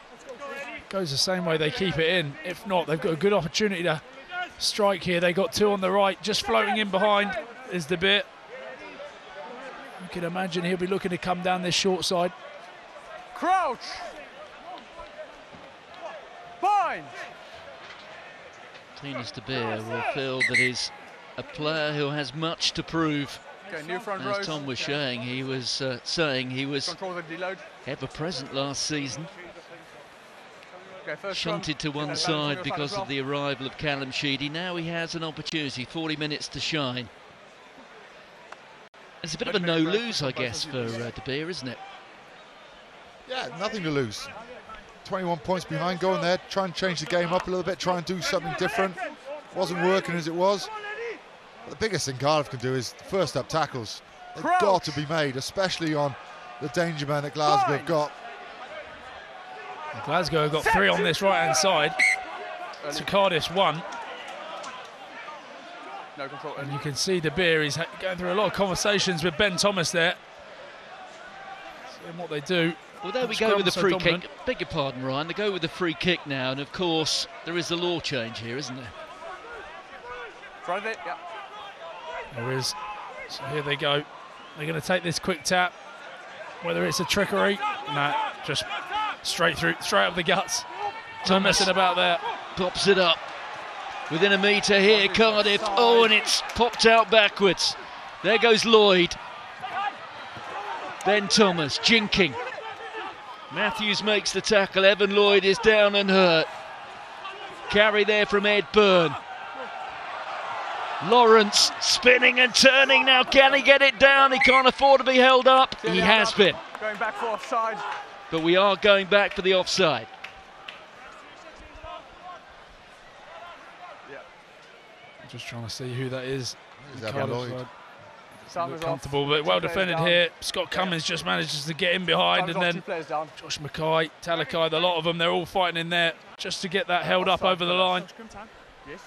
it goes the same way they keep it in. If not, they've got a good opportunity to strike here. They got two on the right, just floating in behind is the bit. You can imagine he'll be looking to come down this short side. Crouch! Bind! Tinus de Beer will feel that he's a player who has much to prove. Okay, new front As Tom was saying, he was ever present last season. Okay, shunted to one side because of the arrival of Callum Sheedy. Now he has an opportunity, 40 minutes to shine. It's a bit of a no-lose, I guess, for de Beer, isn't it? Yeah, nothing to lose. 21 points behind, go in there, try and change the game up a little bit, try and do something different. Wasn't working as it was. But the biggest thing Cardiff can do is first up tackles. They've got to be made, especially on the danger man that Glasgow have got. Glasgow have got three on this right-hand side. So Cardiff's one. No control. And you can see de Beer is going through a lot of conversations with Ben Thomas there. Seeing what they do. Well, there we go with the free kick. Beg your pardon, Ryan. They go with the free kick now, and of course there is a law change here, isn't there? Front of it, yeah. There is. So here they go. They're going to take this quick tap. Whether it's a trickery, nah, just straight through, straight up the guts. No messing about there. Pops it up. Within a metre here, Cardiff. Oh, and it's popped out backwards. There goes Lloyd. Ben Thomas jinking. Matthews makes the tackle. Evan Lloyd is down and hurt. Carry there from Ed Byrne. Lawrence spinning and turning now. Can he get it down? He can't afford to be held up. He has been. Going back for offside. But we are going back for the offside. Yeah. Just trying to see who that is. Lloyd. Comfortable, but well defended here. Scott Cummins just manages to get in behind, and then Josh McKay, Talakai, the lot of them, they're all fighting in there just to get that held up over the line. Yes,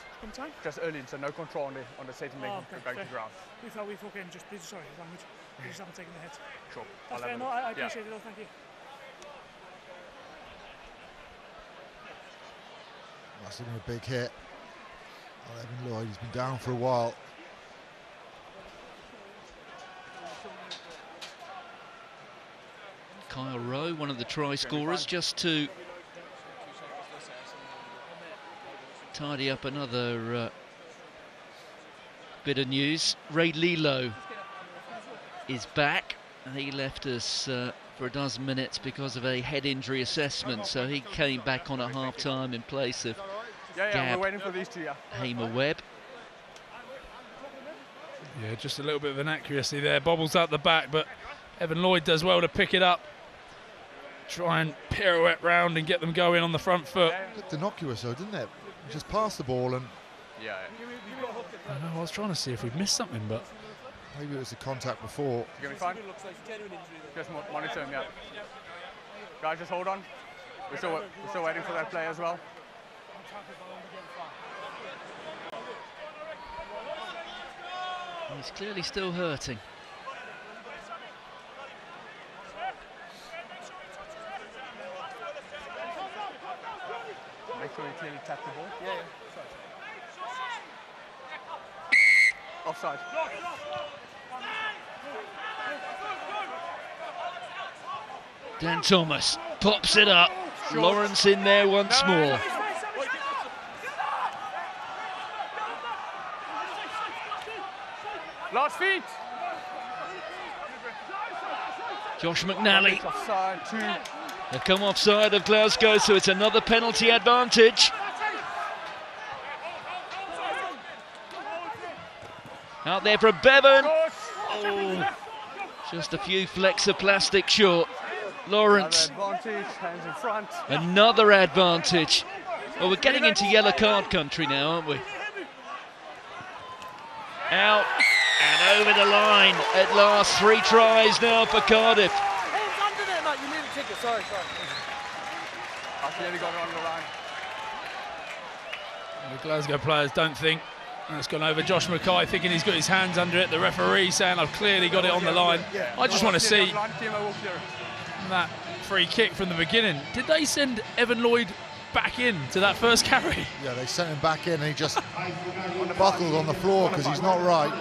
just early, so no control on the set and making it back to the ground. We thought just, sorry, language. We just haven't taken the hit. Sure. That's fair, no, I appreciate it, thank you. Must have been a big hit. Evan Lloyd, he's been down for a while. Kyle Rowe, one of the try scorers, just to tidy up another bit of news. Ray Lilo is back. He left us for a dozen minutes because of a head injury assessment, so he came back on at half-time in place of we're waiting for these two, Hamer-Webb. Yeah, just a little bit of inaccuracy there. Bobbles out the back, but Evan Lloyd does well to pick it up. Try and pirouette round and get them going on the front foot. Looked innocuous though, didn't it? Just pass the ball and... I know, I was trying to see if we'd missed something, but... Maybe it was the contact before. You're going to be fine? Just monitor him, Guys, just hold on. We're still waiting for that play as well. He's clearly still hurting. Make sure you clearly tap the ball. Offside. Dan Thomas pops it up. Lawrence in there once more. Last feet. Josh McNally. Offside, 2. They've come offside of Glasgow, so it's another penalty advantage. Out there for Bevan. Oh, just a few flecks of plastic short. Lawrence. Another advantage, hands in front. Another advantage. Well, we're getting into yellow card country now, aren't we? Out and over the line at last. 3 tries now for Cardiff. Hands under there, mate. You need a ticket. Sorry. I clearly got it on the line. The Glasgow players don't think that's gone over. Josh McKay thinking he's got his hands under it. The referee saying I've clearly got it on the line. I just want to see that free kick from the beginning. Did they send Evan Lloyd back in to that first carry? Yeah, they sent him back in and he just buckled on the floor because he's not right.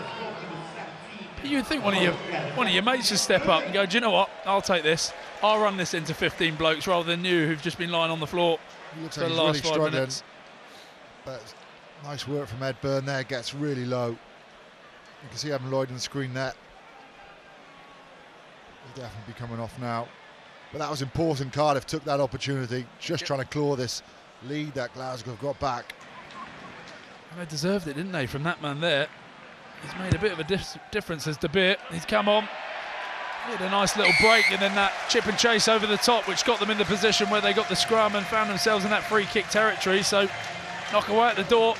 But you'd think one of your mates should step up and go, do you know what, I'll take this. I'll run this into 15 blokes rather than you who've just been lying on the floor He looks for like the he's last really 5 struggling. minutes. But nice work from Ed Byrne there, gets really low. You can see Evan Lloyd in the screen there. He'll definitely be coming off now. But that was important. Cardiff took that opportunity, just trying to claw this lead that Glasgow have got back. And they deserved it, didn't they, from that man there. He's made a bit of a difference as De Beer. He's come on. He had a nice little break and then that chip and chase over the top, which got them in the position where they got the scrum and found themselves in that free kick territory. So knock away at the door.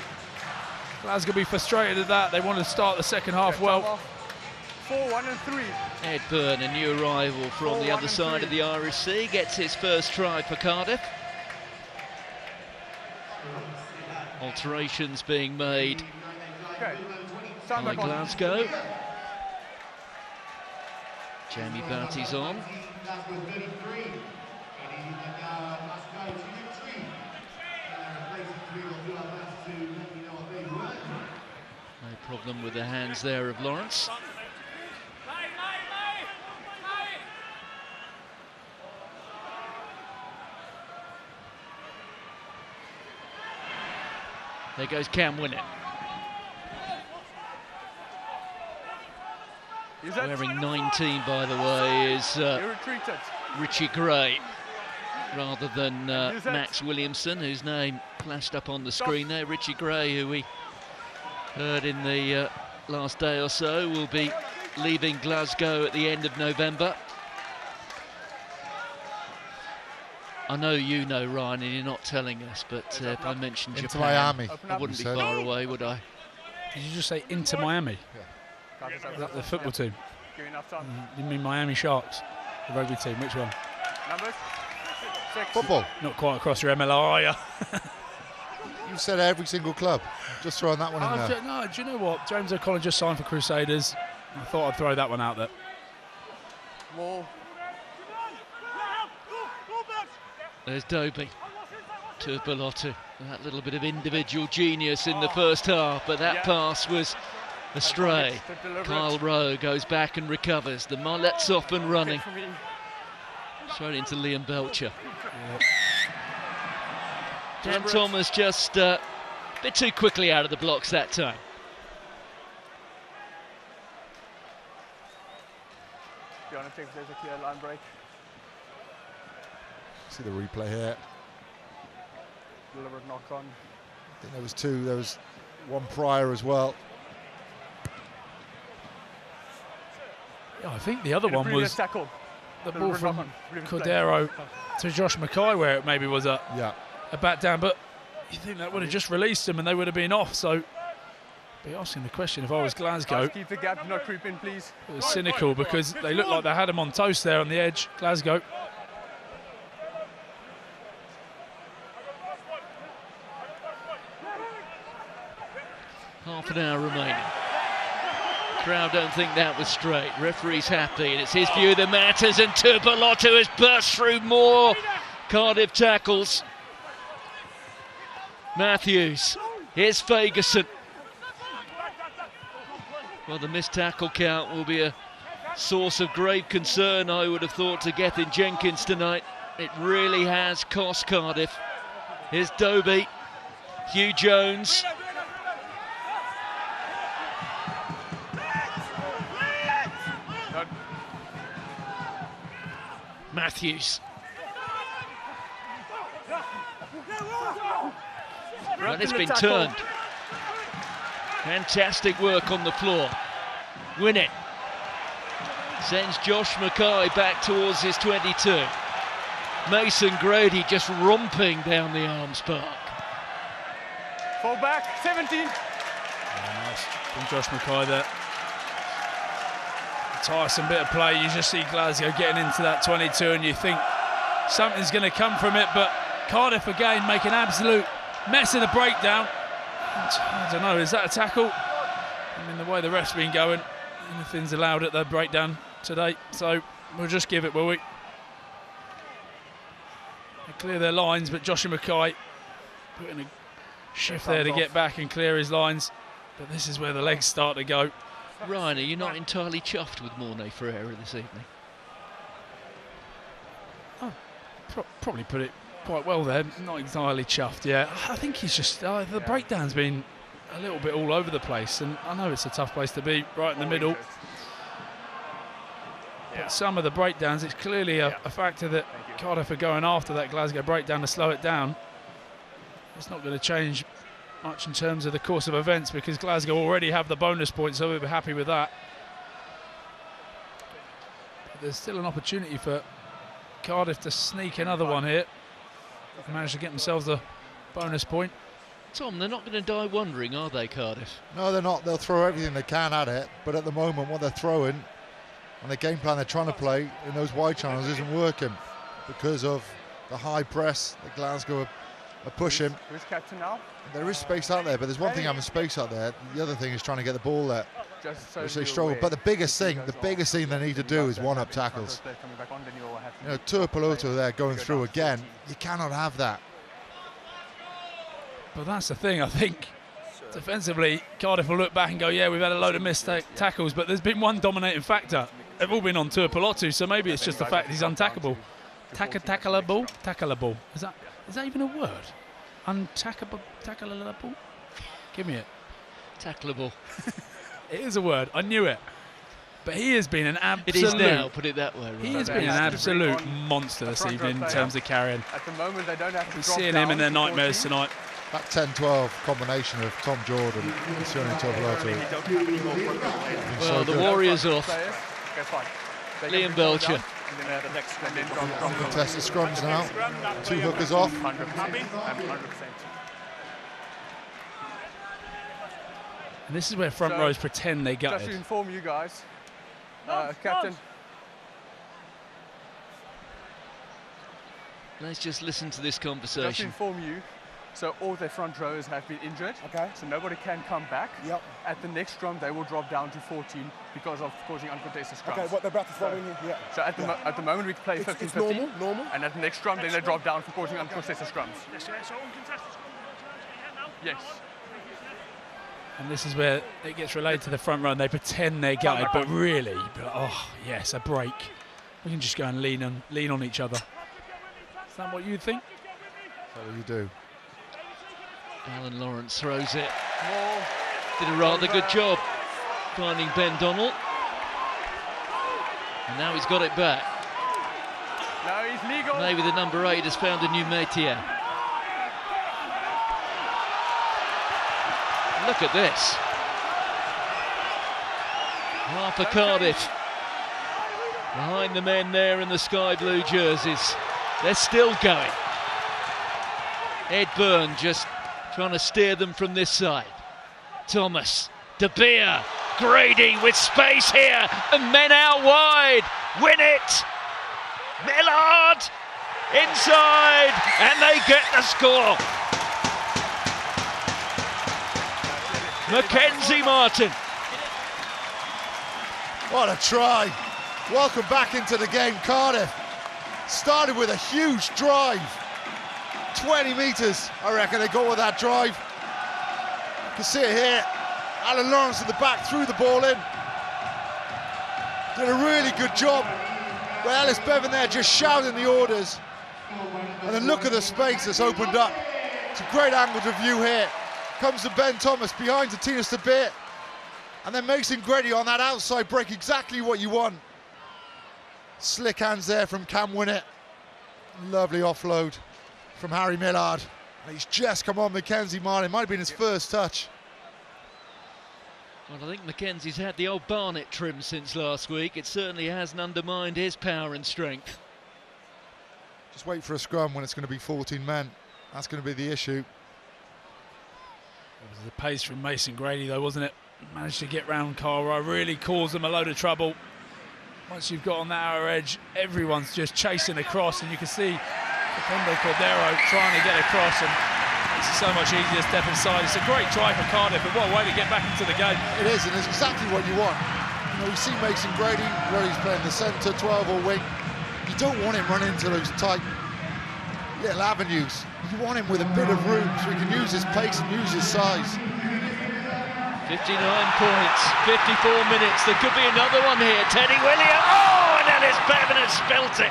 Glasgow be frustrated at that. They want to start the second half well. 4-1 and 3. Ed Byrne, a new arrival from the other side of the Irish Sea, gets his first try for Cardiff. Alterations being made by Glasgow. Jamie Batty's on. No problem with the hands there of Lawrence. There goes Cam Winnett. Wearing 19, by the way, is Richie Gray, rather than Max Williamson, whose name flashed up on the screen there. Richie Gray, who we heard in the last day or so, will be leaving Glasgow at the end of November. I know you know, Ryan, and you're not telling us, but if I mentioned Into Japan, Miami, I wouldn't be far away, would I? Did you just say into Miami? Yeah. Is that the football team? Give enough time. You mean Miami Sharks? The rugby team, which one? Numbers? 6. Football. Not quite across your MLR, are you? You said every single club. Just throwing that one in there. No, do you know what? James O'Connor just signed for Crusaders. I thought I'd throw that one out there. Wall. There's Dobie. Tuipulotu. That little bit of individual genius in the first half, but that pass was astray. Kyle Rowe goes back and recovers. The Mullet's off and running. Straight into Liam Belcher. Dan Thomas just a bit too quickly out of the blocks that time. Sione thinks there's a clear line break. See the replay here. Deliberate knock on. I think there was two. There was one prior as well. Yeah, I think the other one was tackle. The ball from Cordero to Josh McKay, where it maybe was a back down, but you think that would have just released them and they would have been off. So, be asking the question if I was Glasgow. Keep the gap, not creep in, please. It was cynical because they looked like they had him on toast there on the edge. Glasgow. Half an hour remaining. Crowd don't think that was straight. Referee's happy, and it's his view that matters. And Tuipulotu has burst through more Cardiff tackles. Matthews. Here's Fagerson. Well, the missed tackle count will be a source of grave concern, I would have thought, to Gethin Jenkins tonight. It really has cost Cardiff. Here's Dobie. Hugh Jones. Matthews. Well, it's been turned. Fantastic work on the floor. Winnett sends Josh McKay back towards his 22. Mason Grady just romping down the arms park. Fall back, 17. Nice from Josh McKay there. Tiresome bit of play. You just see Glasgow getting into that 22 and you think something's going to come from it, but Cardiff again make an absolute mess of the breakdown. I don't know, is that a tackle? I mean, the way the ref's been going, anything's allowed at the breakdown today, so we'll just give it, will we? They clear their lines, but Joshua McKay putting a shift there to get back and clear his lines, but this is where the legs start to go. Ryan, are you not entirely chuffed with Morné Ferreira this evening? Oh, probably put it quite well there. Not entirely chuffed, yeah. I think he's just the breakdown's been a little bit all over the place, and I know it's a tough place to be, right in the middle. But some of the breakdowns, it's clearly a factor that Cardiff are going after that Glasgow breakdown to slow it down. It's not going to change much in terms of the course of events because Glasgow already have the bonus point, so we'll be happy with that. But there's still an opportunity for Cardiff to sneak another one here. They managed to get themselves a bonus point. Tom, they're not going to die wondering, are they, Cardiff? No, they're not. They'll throw everything they can at it, but at the moment what they're throwing and the game plan they're trying to play in those wide channels isn't working because of the high press that Glasgow are pushing. Who's captain now? There is space out there, but there's one thing having space out there. The other thing is trying to get the ball there, which they struggle. But the biggest thing they need to do is one-up tackles. You know, Tuipulotu there going through again. You cannot have that. But that's the thing, I think. Defensively, Cardiff will look back and go, yeah, we've had a load of missed tackles, but there's been one dominating factor. They've all been on Tuipulotu, so maybe it's just the fact he's untackable. Tackleable. Is that even a word? Tackleable? Give me it. Tackleable. It is a word. I knew it. But he has been an absolute... It is now, put it that way. He has been an absolute monster this evening in terms of carrying. At the moment, they don't have to We're seeing him in their nightmares tonight. That 10-12 combination of Tom Jordan and Sione Tuipulotu. Well, the Warriors off. Liam Belcher. Contested scrums now. Two hookers off. And this is where front rows pretend they gutted. Just to inform you guys, Captain. Let's just listen to this Just to conversation. inform you, so all their front rows have been injured. Okay. So nobody can come back. Yep. At the next scrum, they will drop down to 14 because of causing uncontested scrums. Okay, what they're about to throw in here. Yeah. So at the moment we play 15-15. It's normal. And at the next scrum, then they drop down for causing uncontested scrums. Yes. And this is where it gets related to the front row. They pretend they're gutted, but really, oh yes, a break. We can just go and lean on each other. Is that what you'd think? That's what you do. Alan Lawrence throws it. Did a rather good job finding Ben Donnell. And now he's got it back. No, he's legal. Maybe the number 8 has found a new métier. Look at this. Half for Cardiff. Behind the men there in the sky blue jerseys. They're still going. Ed Byrne just trying to steer them from this side. Thomas, De Beer, Grady with space here, and men out wide. Winnett, Millard, inside, and they get the score. Mackenzie Martin. What a try. Welcome back into the game, Cardiff. Started with a huge drive. 20 metres, I reckon they go with that drive. You can see it here. Alan Lawrence at the back threw the ball in. Did a really good job. But Ellis Bevan there just shouting the orders. And then look at the space that's opened up. It's a great angle to view here. Comes to Ben Thomas behind to Tinus a bit. And then Mason Grady on that outside break, exactly what you want. Slick hands there from Cam Winnett. Lovely offload from Harri Millard. And he's just come on Mackenzie Martin. Might have been his first touch. Well, I think Mackenzie's had the old Barnet trim since last week. It certainly hasn't undermined his power and strength. Just wait for a scrum when it's going to be 14 men. That's going to be the issue. It was the pace from Mason Grady though, wasn't it? Managed to get round Keiron, really caused them a load of trouble. Once you've got on that outer edge, everyone's just chasing across, and you can see Facundo Cordero trying to get across, and makes it so much easier to step inside. It's a great try for Cardiff, but what a way to get back into the game. It is, and it's exactly what you want. You know, we see Mason Grady, where he's playing the centre, 12 or wing. You don't want him running into those tight little avenues. You want him with a bit of room so he can use his pace and use his size. 59 points, 54 minutes. There could be another one here. Teddy Williams. Oh, and Ellis Bevan has spilt it.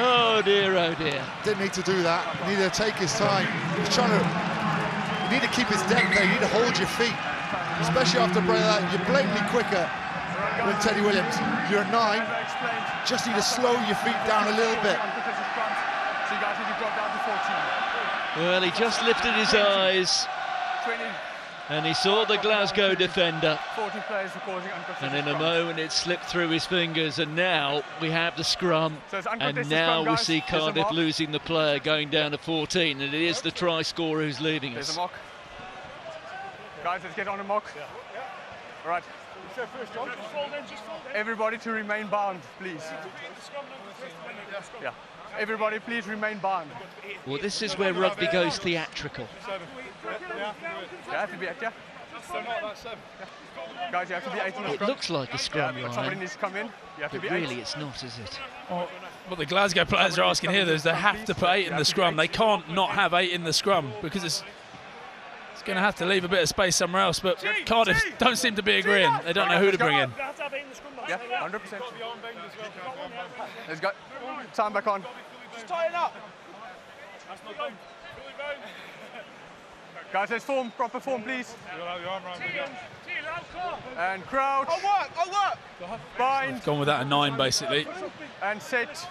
Oh dear, oh dear. Didn't need to do that. He needed to take his time. He's trying to. You need to keep his depth there. You need to hold your feet, especially after a break like that. You're blatantly quicker than Teddy Williams. You're a 9. Just need to slow your feet down a little bit. So you guys need to drop down to 14. Well, he just lifted his eyes. 20. And he saw the Glasgow defender. 14 players for causing uncontested And in a scrums. moment it slipped through his fingers, and now we have the scrum. So it's And uncontested now scrum, we guys. see There's a Cardiff mark. losing the player, going down to 14, and it is the try scorer who's leading There's a us. mock. Guys, let's get on a mock. All right. Everybody to remain bound, please. Yeah. Everybody, please remain bound. Well, this is where rugby goes theatrical. You have to be 8, yeah? Guys, you have to be 8 on the It scrum. looks like a scrum Somebody line, needs to come in. You have to but be 8. really it's not, is it? Well, what the Glasgow players are asking here is they have to put 8 in the scrum. They can't not have 8 in the scrum, because it's going to have to leave a bit of space somewhere else. But Cardiff don't seem to be agreeing. They don't know who to bring in. Yeah, 100%. Let's go. Time back on. Just tighten up. Guys, let's form, proper form, please. And crouch. I'll work. Bind Gone without a 9, basically. and set.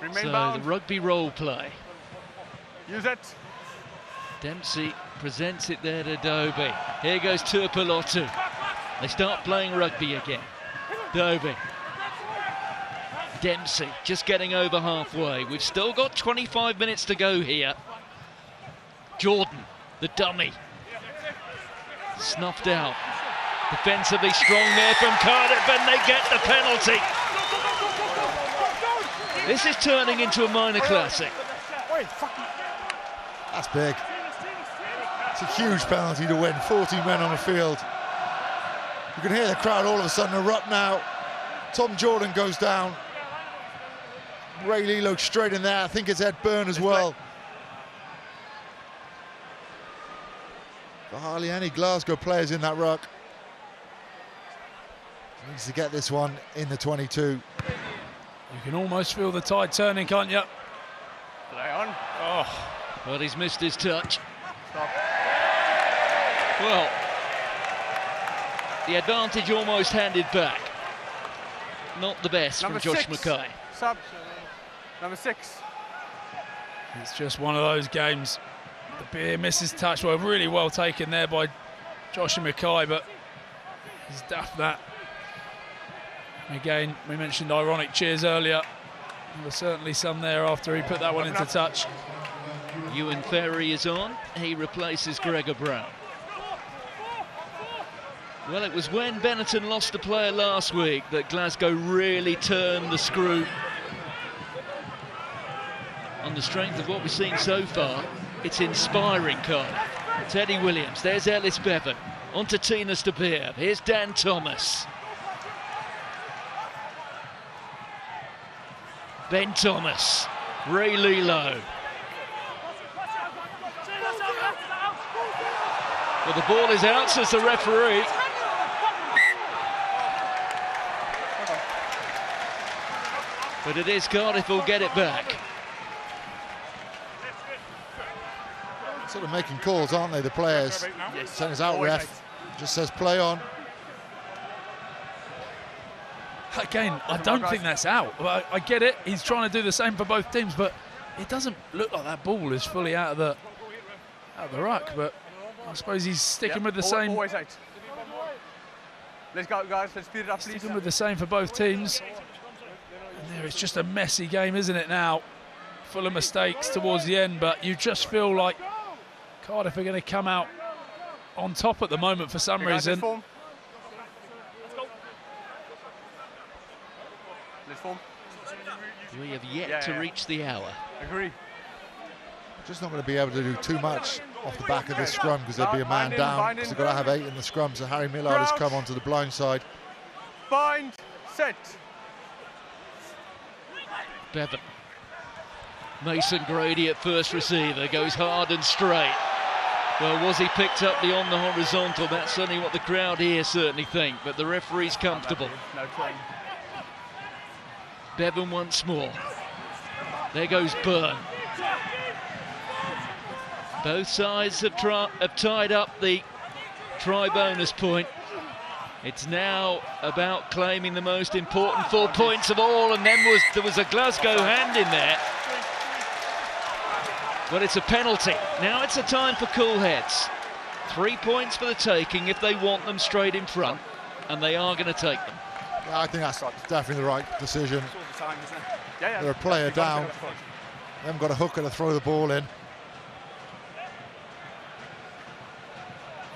Remain So bound. the rugby role play. Use it. Dempsey presents it there to Dobie. Here goes Tuipulotu. They start playing rugby again. Dobie. Dempsey just getting over halfway. We've still got 25 minutes to go here. Jordan, the dummy. Snuffed out. Defensively strong there from Cardiff, and they get the penalty. This is turning into a minor classic. That's big. It's a huge penalty to win. 14 men on the field. You can hear the crowd all of a sudden erupt now. Tom Jordan goes down. Ray Lilo straight in there. I think it's Ed Byrne as well. But hardly any Glasgow players in that ruck. Needs to get this one in the 22. You can almost feel the tide turning, can't you? Play on. Oh, Well, he's missed his touch. Stop. Well, the advantage almost handed back. Not the best Number from Josh 6. McKay. Sub. Number 6. it's just one of those games. The beer misses touch. Well, really well taken there by Josh and McKay, but he's daft that. And again, we mentioned ironic cheers earlier. There were certainly some there after he put that one into touch. Ewan Ferry is on. He replaces Gregor Brown. Well, it was when Benetton lost a player last week that Glasgow really turned the screw. On the strength of what we've seen so far, it's inspiring, Cardiff. Teddy Williams, there's Ellis Bevan. On to Tinus de Beer. Here's Dan Thomas. Ben Thomas. Ray Lilo. Well, the ball is out, says the referee. But it is Cardiff who'll get it back. Sort of making calls, aren't they, the players? Saying it's out, ref. Just says play on. Again, I don't think that's out. I get it. He's trying to do the same for both teams, but it doesn't look like that ball is fully out of the ruck. But I suppose he's sticking with the same. Always out. Let's go, guys. Let's speed it up, please. Sticking with the same for both teams. And there, it's just a messy game, isn't it now? Full of mistakes towards the end, but you just feel like Cardiff are going to come out on top at the moment for some reason. Let's form. We have yet to reach the hour. Agree. Just not going to be able to do too much off the back of this scrum because there'll be a man down because they've got to have 8 in the scrum. So Harri Millard has come onto the blind side. Bind, set. Bevan. Mason Grady at first receiver, goes hard and straight. Well, was he picked up beyond the horizontal? That's certainly what the crowd here certainly think, but the referee's comfortable. No train. Bevan once more. There goes Byrne. Both sides have tied up the try bonus point. It's now about claiming the most important 4 points of all, and then there was a Glasgow hand in there. But it's a penalty. Now it's a time for cool heads. 3 points for the taking if they want them straight in front, and they are going to take them. Yeah, I think that's definitely the right decision. They're a player down. They haven't got a hooker to throw the ball in.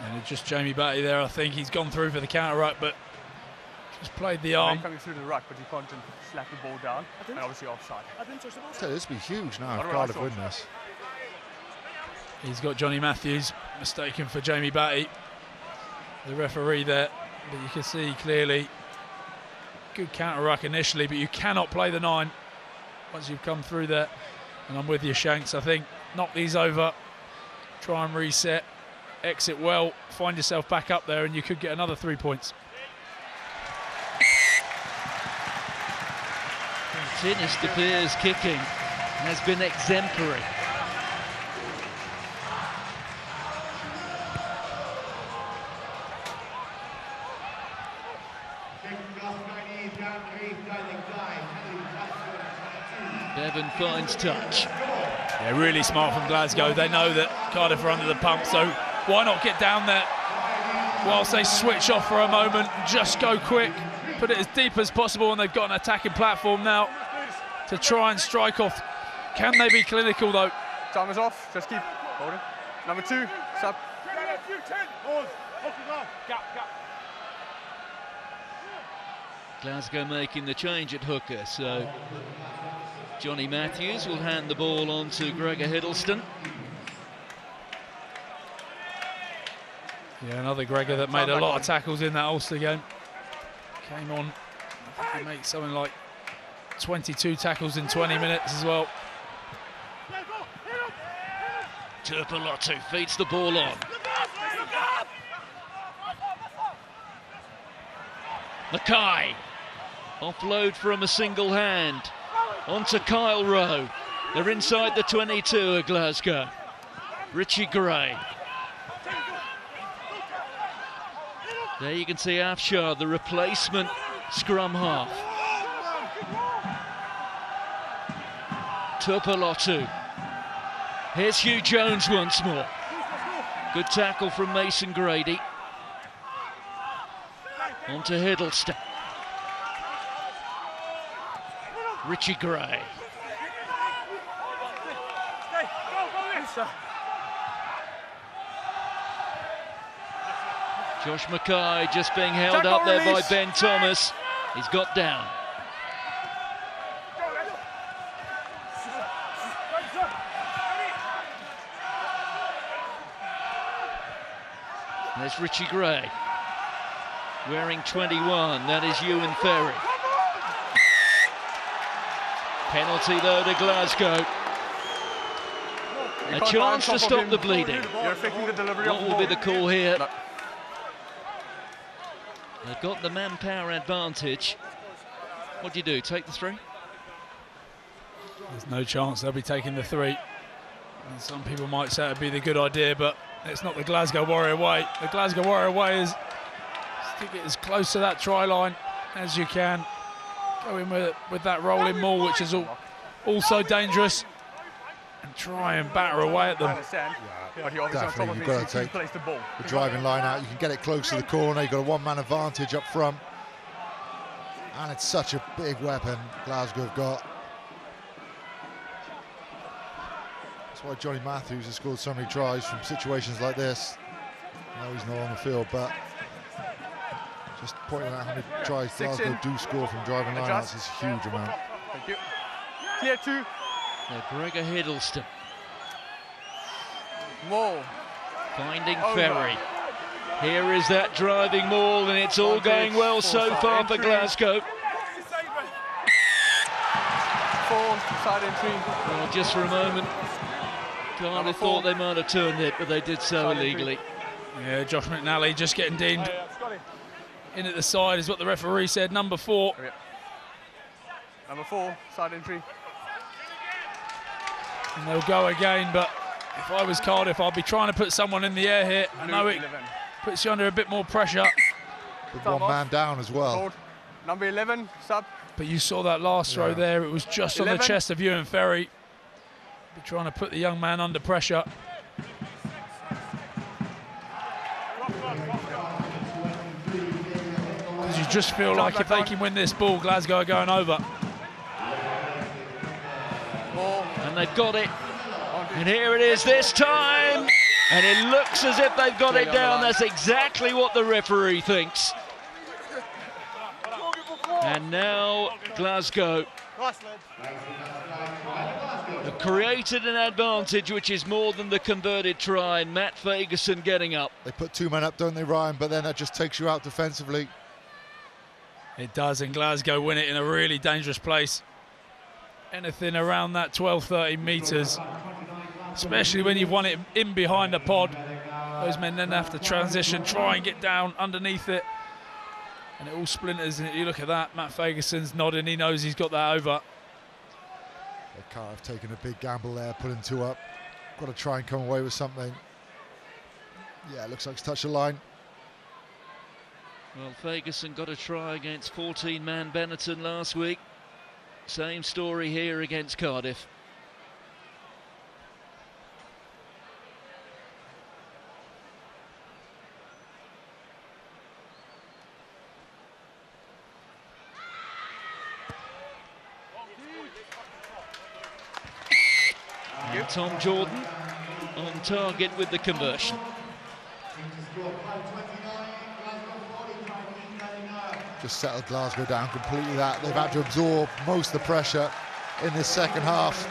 And it's just Jamie Batty there. I think he's gone through for the counter ruck, but just played the arm. Coming through the ruck, but you can't slap the ball down, and obviously offside. So this would be huge now if Cardiff win this. He's got Johnny Matthews mistaken for Jamie Batty, the referee there, but you can see clearly good counter ruck initially, but you cannot play the 9 once you've come through there. And I'm with you, Shanks. I think knock these over, try and reset, exit well, find yourself back up there, and you could get another 3 points. Tinus de Beer's kicking has been exemplary. Bevan finds touch. Yeah, really smart from Glasgow. They know that Cardiff are under the pump, so why not get down there whilst they switch off for a moment, just go quick, put it as deep as possible, and they've got an attacking platform now to try and strike off. Can they be clinical though? Time is off, just keep holding. Number 2, sub. Glasgow making the change at hooker, so Johnny Matthews will hand the ball on to Gregor Hiddleston. Yeah, another Gregor that made a lot of tackles in that Ulster game. Came on, I think he made something like 22 tackles in 20 minutes as well. Tuipulotu feeds the ball on. McKay. Offload from a single hand. Onto Kyle Rowe. They're inside the 22 of Glasgow. Richie Gray. There you can see Afshar, the replacement scrum half. Tuipulotu. Here's Hugh Jones once more. Good tackle from Mason Grady. On to Hiddleston. Richie Gray. Josh McKay just being held up there by Ben Thomas. He's got down. There's Richie Gray. Wearing 21, that is Ewan Ferry. Penalty though to Glasgow. A chance to stop the bleeding. What will be the call here? They've got the manpower advantage. What do you do, take the 3? There's no chance they'll be taking the 3. And some people might say it'd be the good idea, but it's not the Glasgow Warrior way. The Glasgow Warrior way is stick it as close to that try line as you can. Go in with that rolling maul, which is also dangerous, and try and batter away at them. Definitely, you've got to take the driving line out. You can get it close to the corner. You've got a one-man advantage up front. And it's such a big weapon Glasgow have got. That's why Johnny Matthews has scored so many tries from situations like this. I know he's not on the field, but just pointing out how many tries Glasgow do score from driving lineouts is a huge amount. Thank you. Clear 2. Now Gregor Hiddleston. Maul. Finding Ferry. Here is that driving maul, and it's all going well so far for Glasgow. 4 side entry. Well, just for a moment, Cardiff thought they might have turned it, but they did so illegally. Yeah, Josh McNally just getting deemed in at the side is what the referee said. Number 4. Number 4 side entry. And they'll go again, but if I was Cardiff, I'd be trying to put someone in the air here. I know it puts you under a bit more pressure. With one man down as well. Hold. Number 11, sub. But you saw that last throw there. It was just 11. On the chest of Ewan Ferry. Be trying to put the young man under pressure. Because you just feel like if they can win this ball, Glasgow are going over. And they've got it. And here it is this time. And it looks as if they've got it down. That's exactly what the referee thinks. And now Glasgow have created an advantage which is more than the converted try, and Matt Fagerson getting up. They put 2 men up, don't they, Ryan? But then that just takes you out defensively. It does, and Glasgow win it in a really dangerous place. Anything around that 12-13 metres, especially when you've won it in behind the pod. Those men then have to transition, try and get down underneath it. And it all splinters, and you look at that, Matt Fagerson's nodding, he knows he's got that over. They can't have taken a big gamble there, putting 2 up. Got to try and come away with something. Yeah, it looks like it's touched the line. Well, Fagerson got a try against 14-man Benetton last week. Same story here against Cardiff. And Tom Jordan on target with the conversion. Just settled Glasgow down completely. That they've had to absorb most of the pressure in this second half.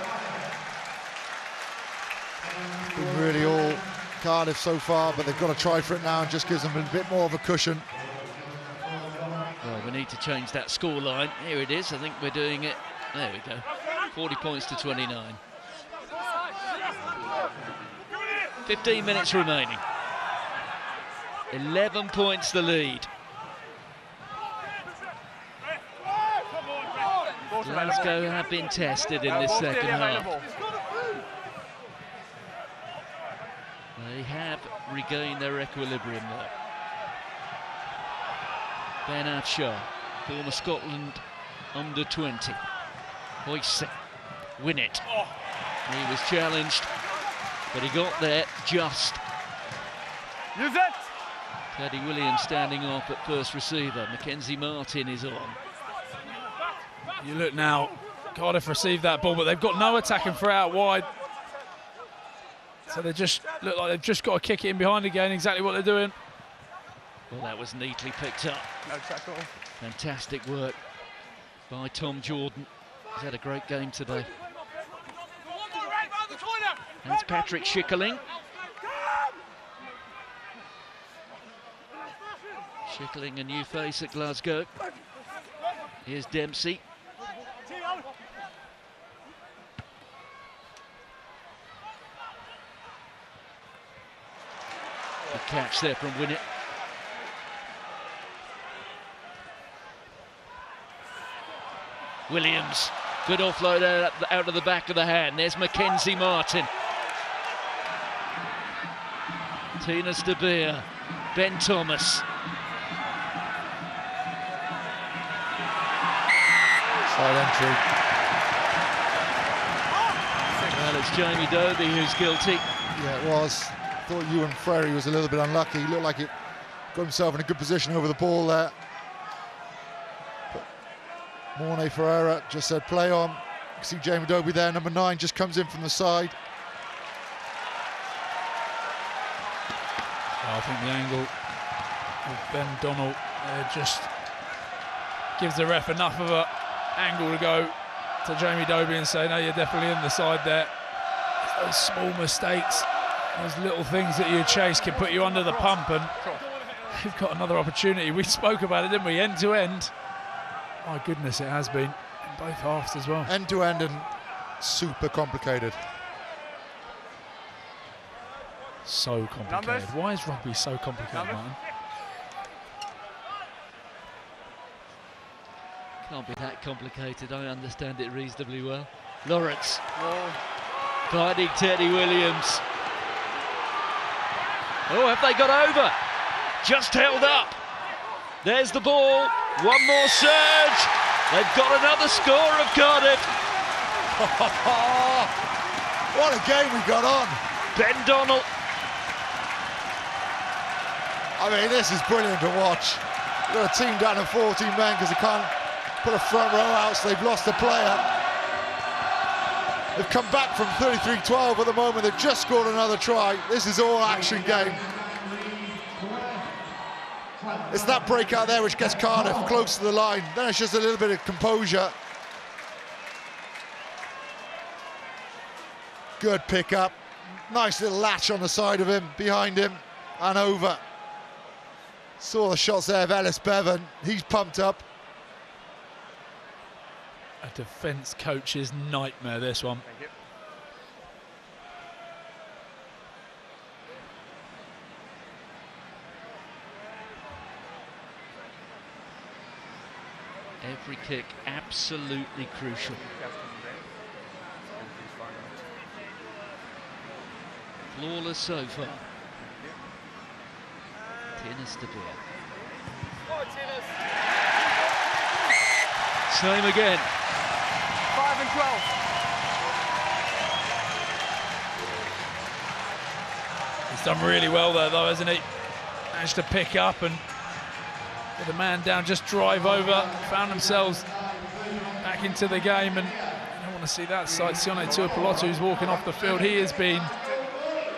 Been really all Cardiff so far, but they've got to try for it now and just gives them a bit more of a cushion. Well, we need to change that scoreline. Here it is. I think we're doing it. There we go. 40 points to 29. 15 minutes remaining. 11 points the lead. Glasgow have been tested in this second half. They have regained their equilibrium though. Ben Afshar, former Scotland under-20. Hoyse, Winnett. He was challenged, but he got there just. Use it! Teddy Williams standing off at first receiver. Mackenzie Martin is on. You look now, Cardiff received that ball, but they've got no attacking threat out wide. So they just look like they've just got to kick it in behind again, exactly what they're doing. Well, that was neatly picked up. No tackle. Fantastic work by Tom Jordan. He's had a great game today. That's Patrick Schickerling. Schickerling, a new face at Glasgow. Here's Dempsey. Good catch there from Winnett. Williams, good offload out of the back of the hand. There's Mackenzie Martin. Tinus de Beer, Ben Thomas. Side entry. Well, it's Jamie Dobie who's guilty. Yeah, it was. Thought Ewan Frary was a little bit unlucky. He looked like he got himself in a good position over the ball there. But Mornay Ferreira just said play on. You can see Jamie Dobie there, number 9, just comes in from the side. I think the angle of Ben Donnell just gives the ref enough of an angle to go to Jamie Dobie and say, no, you're definitely in the side there. Those small mistakes, those little things that you chase can put you under the pump, and you've got another opportunity. We spoke about it, didn't we? End to end. My goodness, it has been in both halves as well. End to end and super complicated. So complicated. Numbers. Why is rugby so complicated, Numbers. Martin? Can't be that complicated, I understand it reasonably well. Lawrence, finding Teddy Williams. Oh, have they got over? Just held up. There's the ball, one more surge. They've got another score of Cardiff. What a game we got on. Ben Donnell. I mean, this is brilliant to watch. We've got a team down to 14 men because they can't put a front row out, so they've lost a player. They've come back from 33-12 at the moment. They've just scored another try. This is all action game. It's that breakout there which gets Cardiff close to the line. Then it's just a little bit of composure. Good pick up. Nice little latch on the side of him, behind him, and over. Saw the shots there of Ellis Bevan. He's pumped up. A defence coach's nightmare, this one. Thank you. Every kick absolutely crucial. Flawless so far. Tinus de Beer. Same again. 5 and 12. He's done really well there, though, hasn't he? Managed to pick up and get the man down, just drive over, found themselves back into the game, and I don't want to see that side. Sione Tuipulotu, who's walking off the field. He has been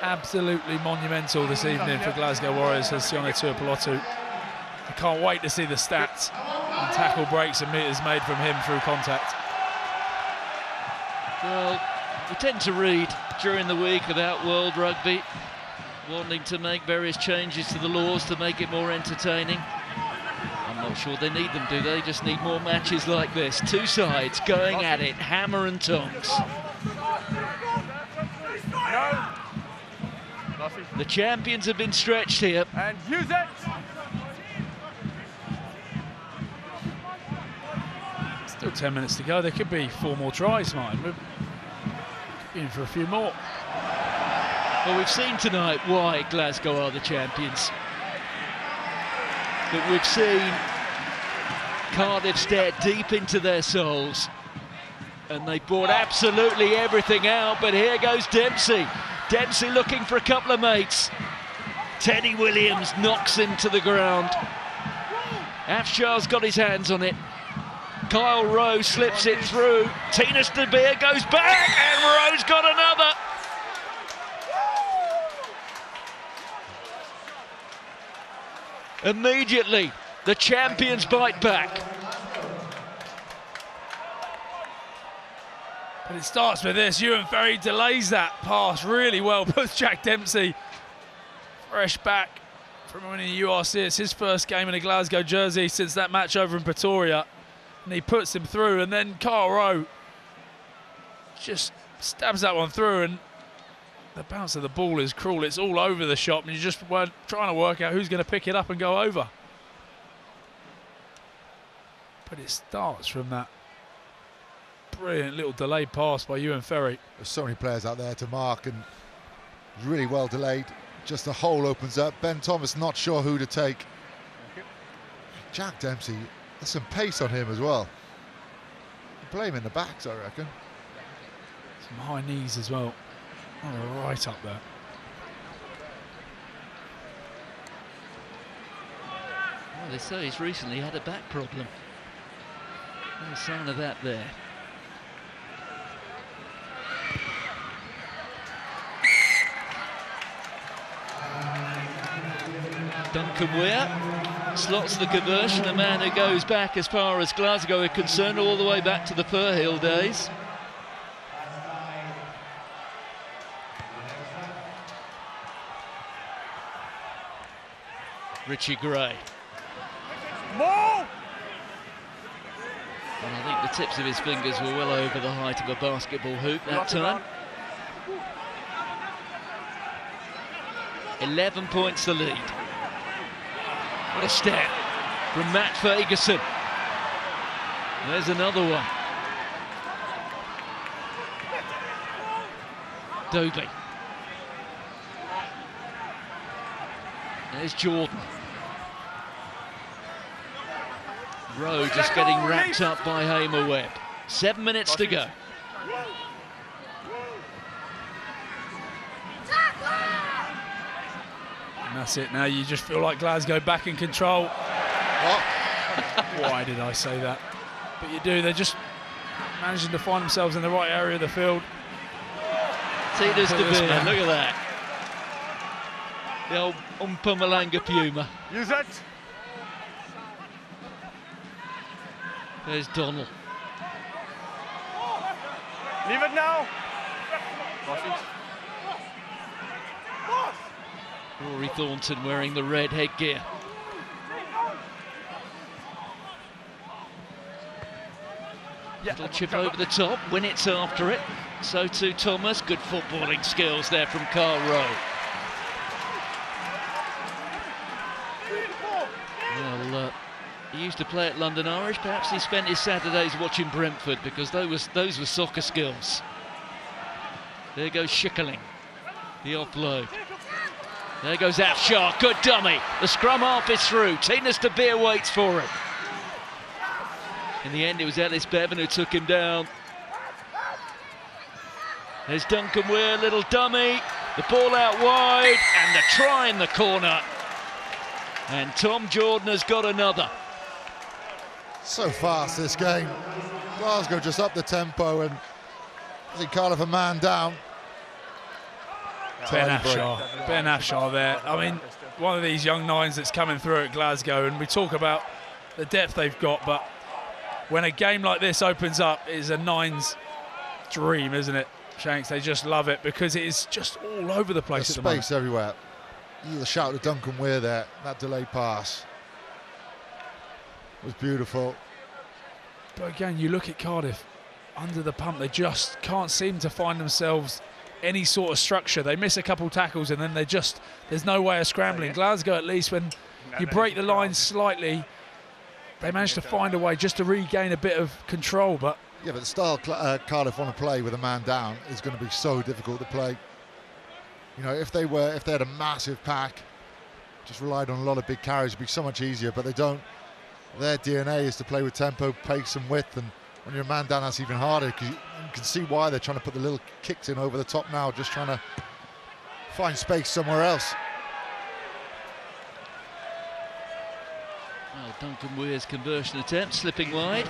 absolutely monumental this evening for Glasgow Warriors, as Sione Tuipulotu. I can't wait to see the stats and tackle breaks and meters made from him through contact. Well, we tend to read during the week about World Rugby wanting to make various changes to the laws to make it more entertaining. I'm not sure they need them, do they? Just need more matches like this. Two sides going at it, hammer and tongs. No. The champions have been stretched here. And use it. Still got 10 minutes to go. There could be 4 more tries, Martin. We're in for a few more. Well, we've seen tonight why Glasgow are the champions. But we've seen Cardiff stare deep into their souls, and they brought absolutely everything out. But here goes Dempsey. Dempsey looking for a couple of mates. Teddy Williams knocks him to the ground. Afshar's got his hands on it. Kyle Rowe slips it through. Tinus De Beer goes back, and Rowe's got another. Immediately, the champions bite back. But it starts with this. Ewan Ferry delays that pass really well. Puts Jack Dempsey fresh back from winning the URC. It's his first game in a Glasgow jersey since that match over in Pretoria. And he puts him through. And then Kyle Rowe just stabs that one through. And the bounce of the ball is cruel. It's all over the shop. And you just were trying to work out who's going to pick it up and go over. But it starts from that brilliant little delayed pass by Ewan Ferry. There's so many players out there to mark, and really well delayed. Just the hole opens up. Ben Thomas not sure who to take. Jack Dempsey, there's some pace on him as well. Play him in the backs, I reckon. Some high knees as well. Oh, right up there. Well, they say he's recently had a back problem. No sign of that there. Duncan Weir slots the conversion, a man who goes back as far as Glasgow are concerned, all the way back to the Firhill days. Richie Gray. Move! And I think the tips of his fingers were well over the height of a basketball hoop that time. 11 points the lead. What a step from Matt Ferguson. There's another one. Dobie. There's Jordan. Rowe just getting wrapped up by Hamer-Webb. 7 minutes to go. And that's it now. You just feel like Glasgow back in control. Why did I say that? But you do. They're just managing to find themselves in the right area of the field. Tinus De Beer, look at that. The old Mpumalanga Puma. Use it. There's Donnell. Leave it now. Rory Thornton wearing the red headgear. Little chip over the top. Winnett's after it. So too Thomas. Good footballing skills there from Carl Rowe. Well, he used to play at London Irish. Perhaps he spent his Saturdays watching Brentford, because those were soccer skills. There goes Schickerling. The offload. There goes Afshar. Good dummy. The scrum half is through. Tinus De Beer waits for him. In the end, it was Ellis Bevan who took him down. There's Duncan Weir, little dummy. The ball out wide, and the try in the corner. And Tom Jordan has got another. So fast, this game. Glasgow just up the tempo, and I think Cardiff a man down. Ben Afshar there. I mean, one of these young nines that's coming through at Glasgow, and we talk about the depth they've got, but when a game like this opens up, it's a nine's dream, isn't it, Shanks? They just love it because it is just all over the place. There's at the space everywhere. You the shout to Duncan Weir there. That delayed pass was beautiful. But again, you look at Cardiff under the pump, they just can't seem to find themselves any sort of structure. They miss a couple tackles and then there's no way of scrambling. Glasgow, at least, when you break the line slightly, they managed to find a way just to regain a bit of control. But yeah, but the style Cardiff want to play with a man down is going to be so difficult to play. You know, if they had a massive pack, just relied on a lot of big carries, it'd be so much easier. But they don't. Their DNA is to play with tempo, pace, and width. And when you're a man down, that's even harder, because you can see why they're trying to put the little kicks in over the top now, just trying to find space somewhere else. Well, Duncan Weir's conversion attempt slipping wide.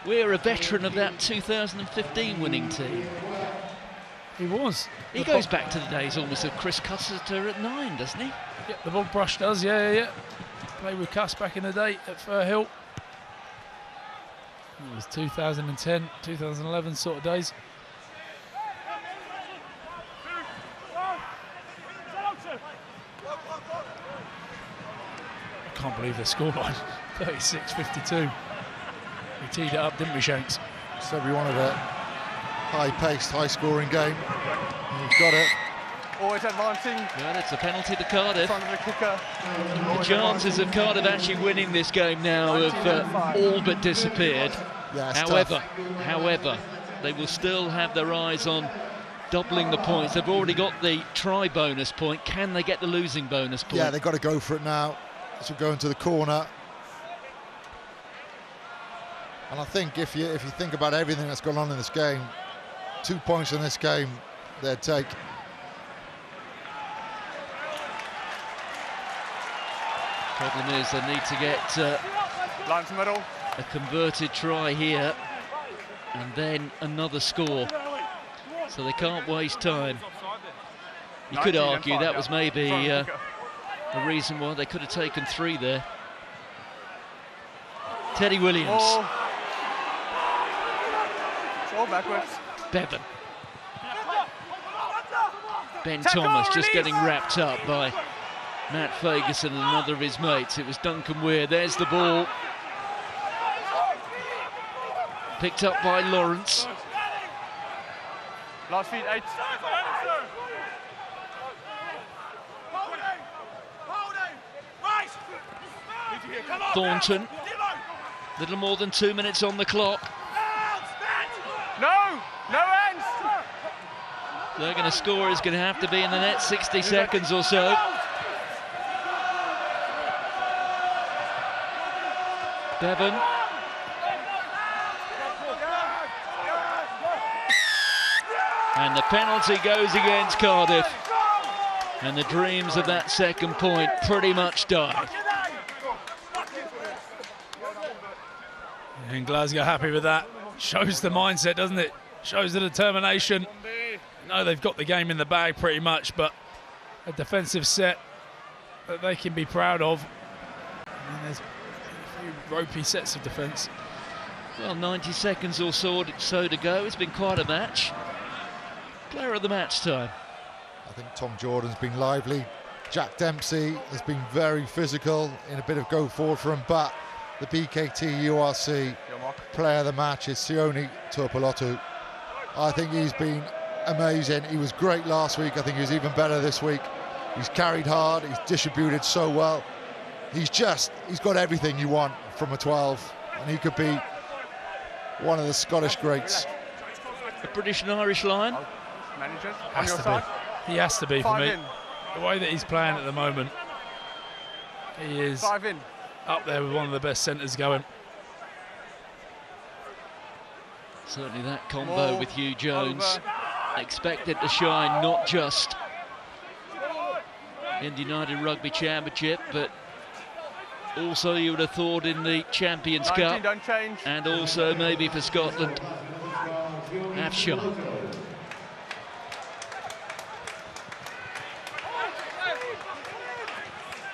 We're a veteran of that 2015 winning team. he was. He goes back to the days almost of Chris Cussiter at 9, doesn't he? Yeah, the bog brush does, yeah. Played with Cuss back in the day at Firhill. It was 2010, 2011 sort of days. I can't believe the scoreline, 36-52. We teed it up, didn't we, Shanks? So we wanted a high-paced, high-scoring game. And we've got it. Always advancing. Well, it's a penalty to Cardiff. Front of the kicker. The chances of Cardiff actually winning this game now have all but disappeared. Yeah, However, they will still have their eyes on doubling the points. They've already got the try bonus point. Can they get the losing bonus point? Yeah, they've got to go for it now. This will go into the corner. And I think if you think about everything that's gone on in this game, 2 points in this game, they'd take. Problem is they need to get Line to middle. a converted try here and then another score. So they can't waste time. You could argue that was maybe a reason why they could have taken 3 there. Teddy Williams. All backwards. Bevan. Ben Thomas just getting wrapped up by Matt Ferguson and another of his mates. It was Duncan Weir. There's the ball. Picked up by Lawrence. Last feet, 8. Thornton. Little more than 2 minutes on the clock. No ends. They're going to score. Is going to have to be in the next 60 seconds or so. Bevan. And the penalty goes against Cardiff. And the dreams of that second point pretty much died. And Glasgow happy with that. Shows the mindset, doesn't it? Shows the determination. No, they've got the game in the bag pretty much, but a defensive set that they can be proud of. And there's a few ropey sets of defence. Well, 90 seconds or so to go. It's been quite a match. Player of the match time. I think Tom Jordan's been lively. Jack Dempsey has been very physical in a bit of go forward for him, but the BKT URC player of the match is Sione Tuipulotu. I think he's been amazing. He was great last week. I think he was even better this week. He's carried hard. He's distributed so well. He's got everything you want from a 12, and he could be one of the Scottish greats. A British and Irish line. Managers on Has your to side. be. He has to be for 5 me. in. The way that he's playing at the moment, he is 5 in. up there with one of the best centres going. Certainly that combo with Hugh Jones expected to shine, not just in the United Rugby Championship, but also you would have thought in the Champions 19, Cup, don't change. and also maybe for Scotland. Afshar.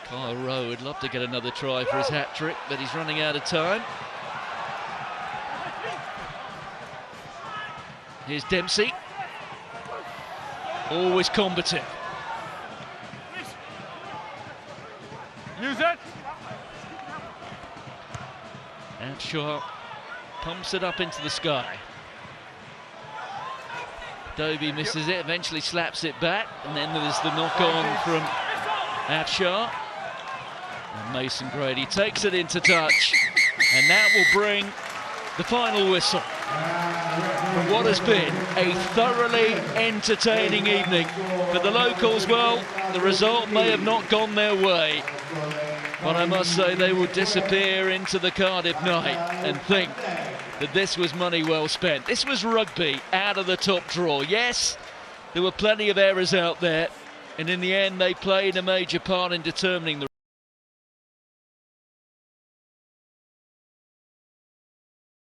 Kyle Rowe would love to get another try for his hat-trick, but he's running out of time. Here's Dempsey. Always combative. Use it. Afshar pumps it up into the sky. Dobie misses it, eventually slaps it back, and then there's the knock-on from Afshar. And Mason Grady takes it into touch, and that will bring the final whistle from what has been a thoroughly entertaining evening for the locals. Well, the result may have not gone their way, but I must say they will disappear into the Cardiff night and think that this was money well spent. This was rugby out of the top draw. Yes, there were plenty of errors out there, and in the end they played a major part in determining the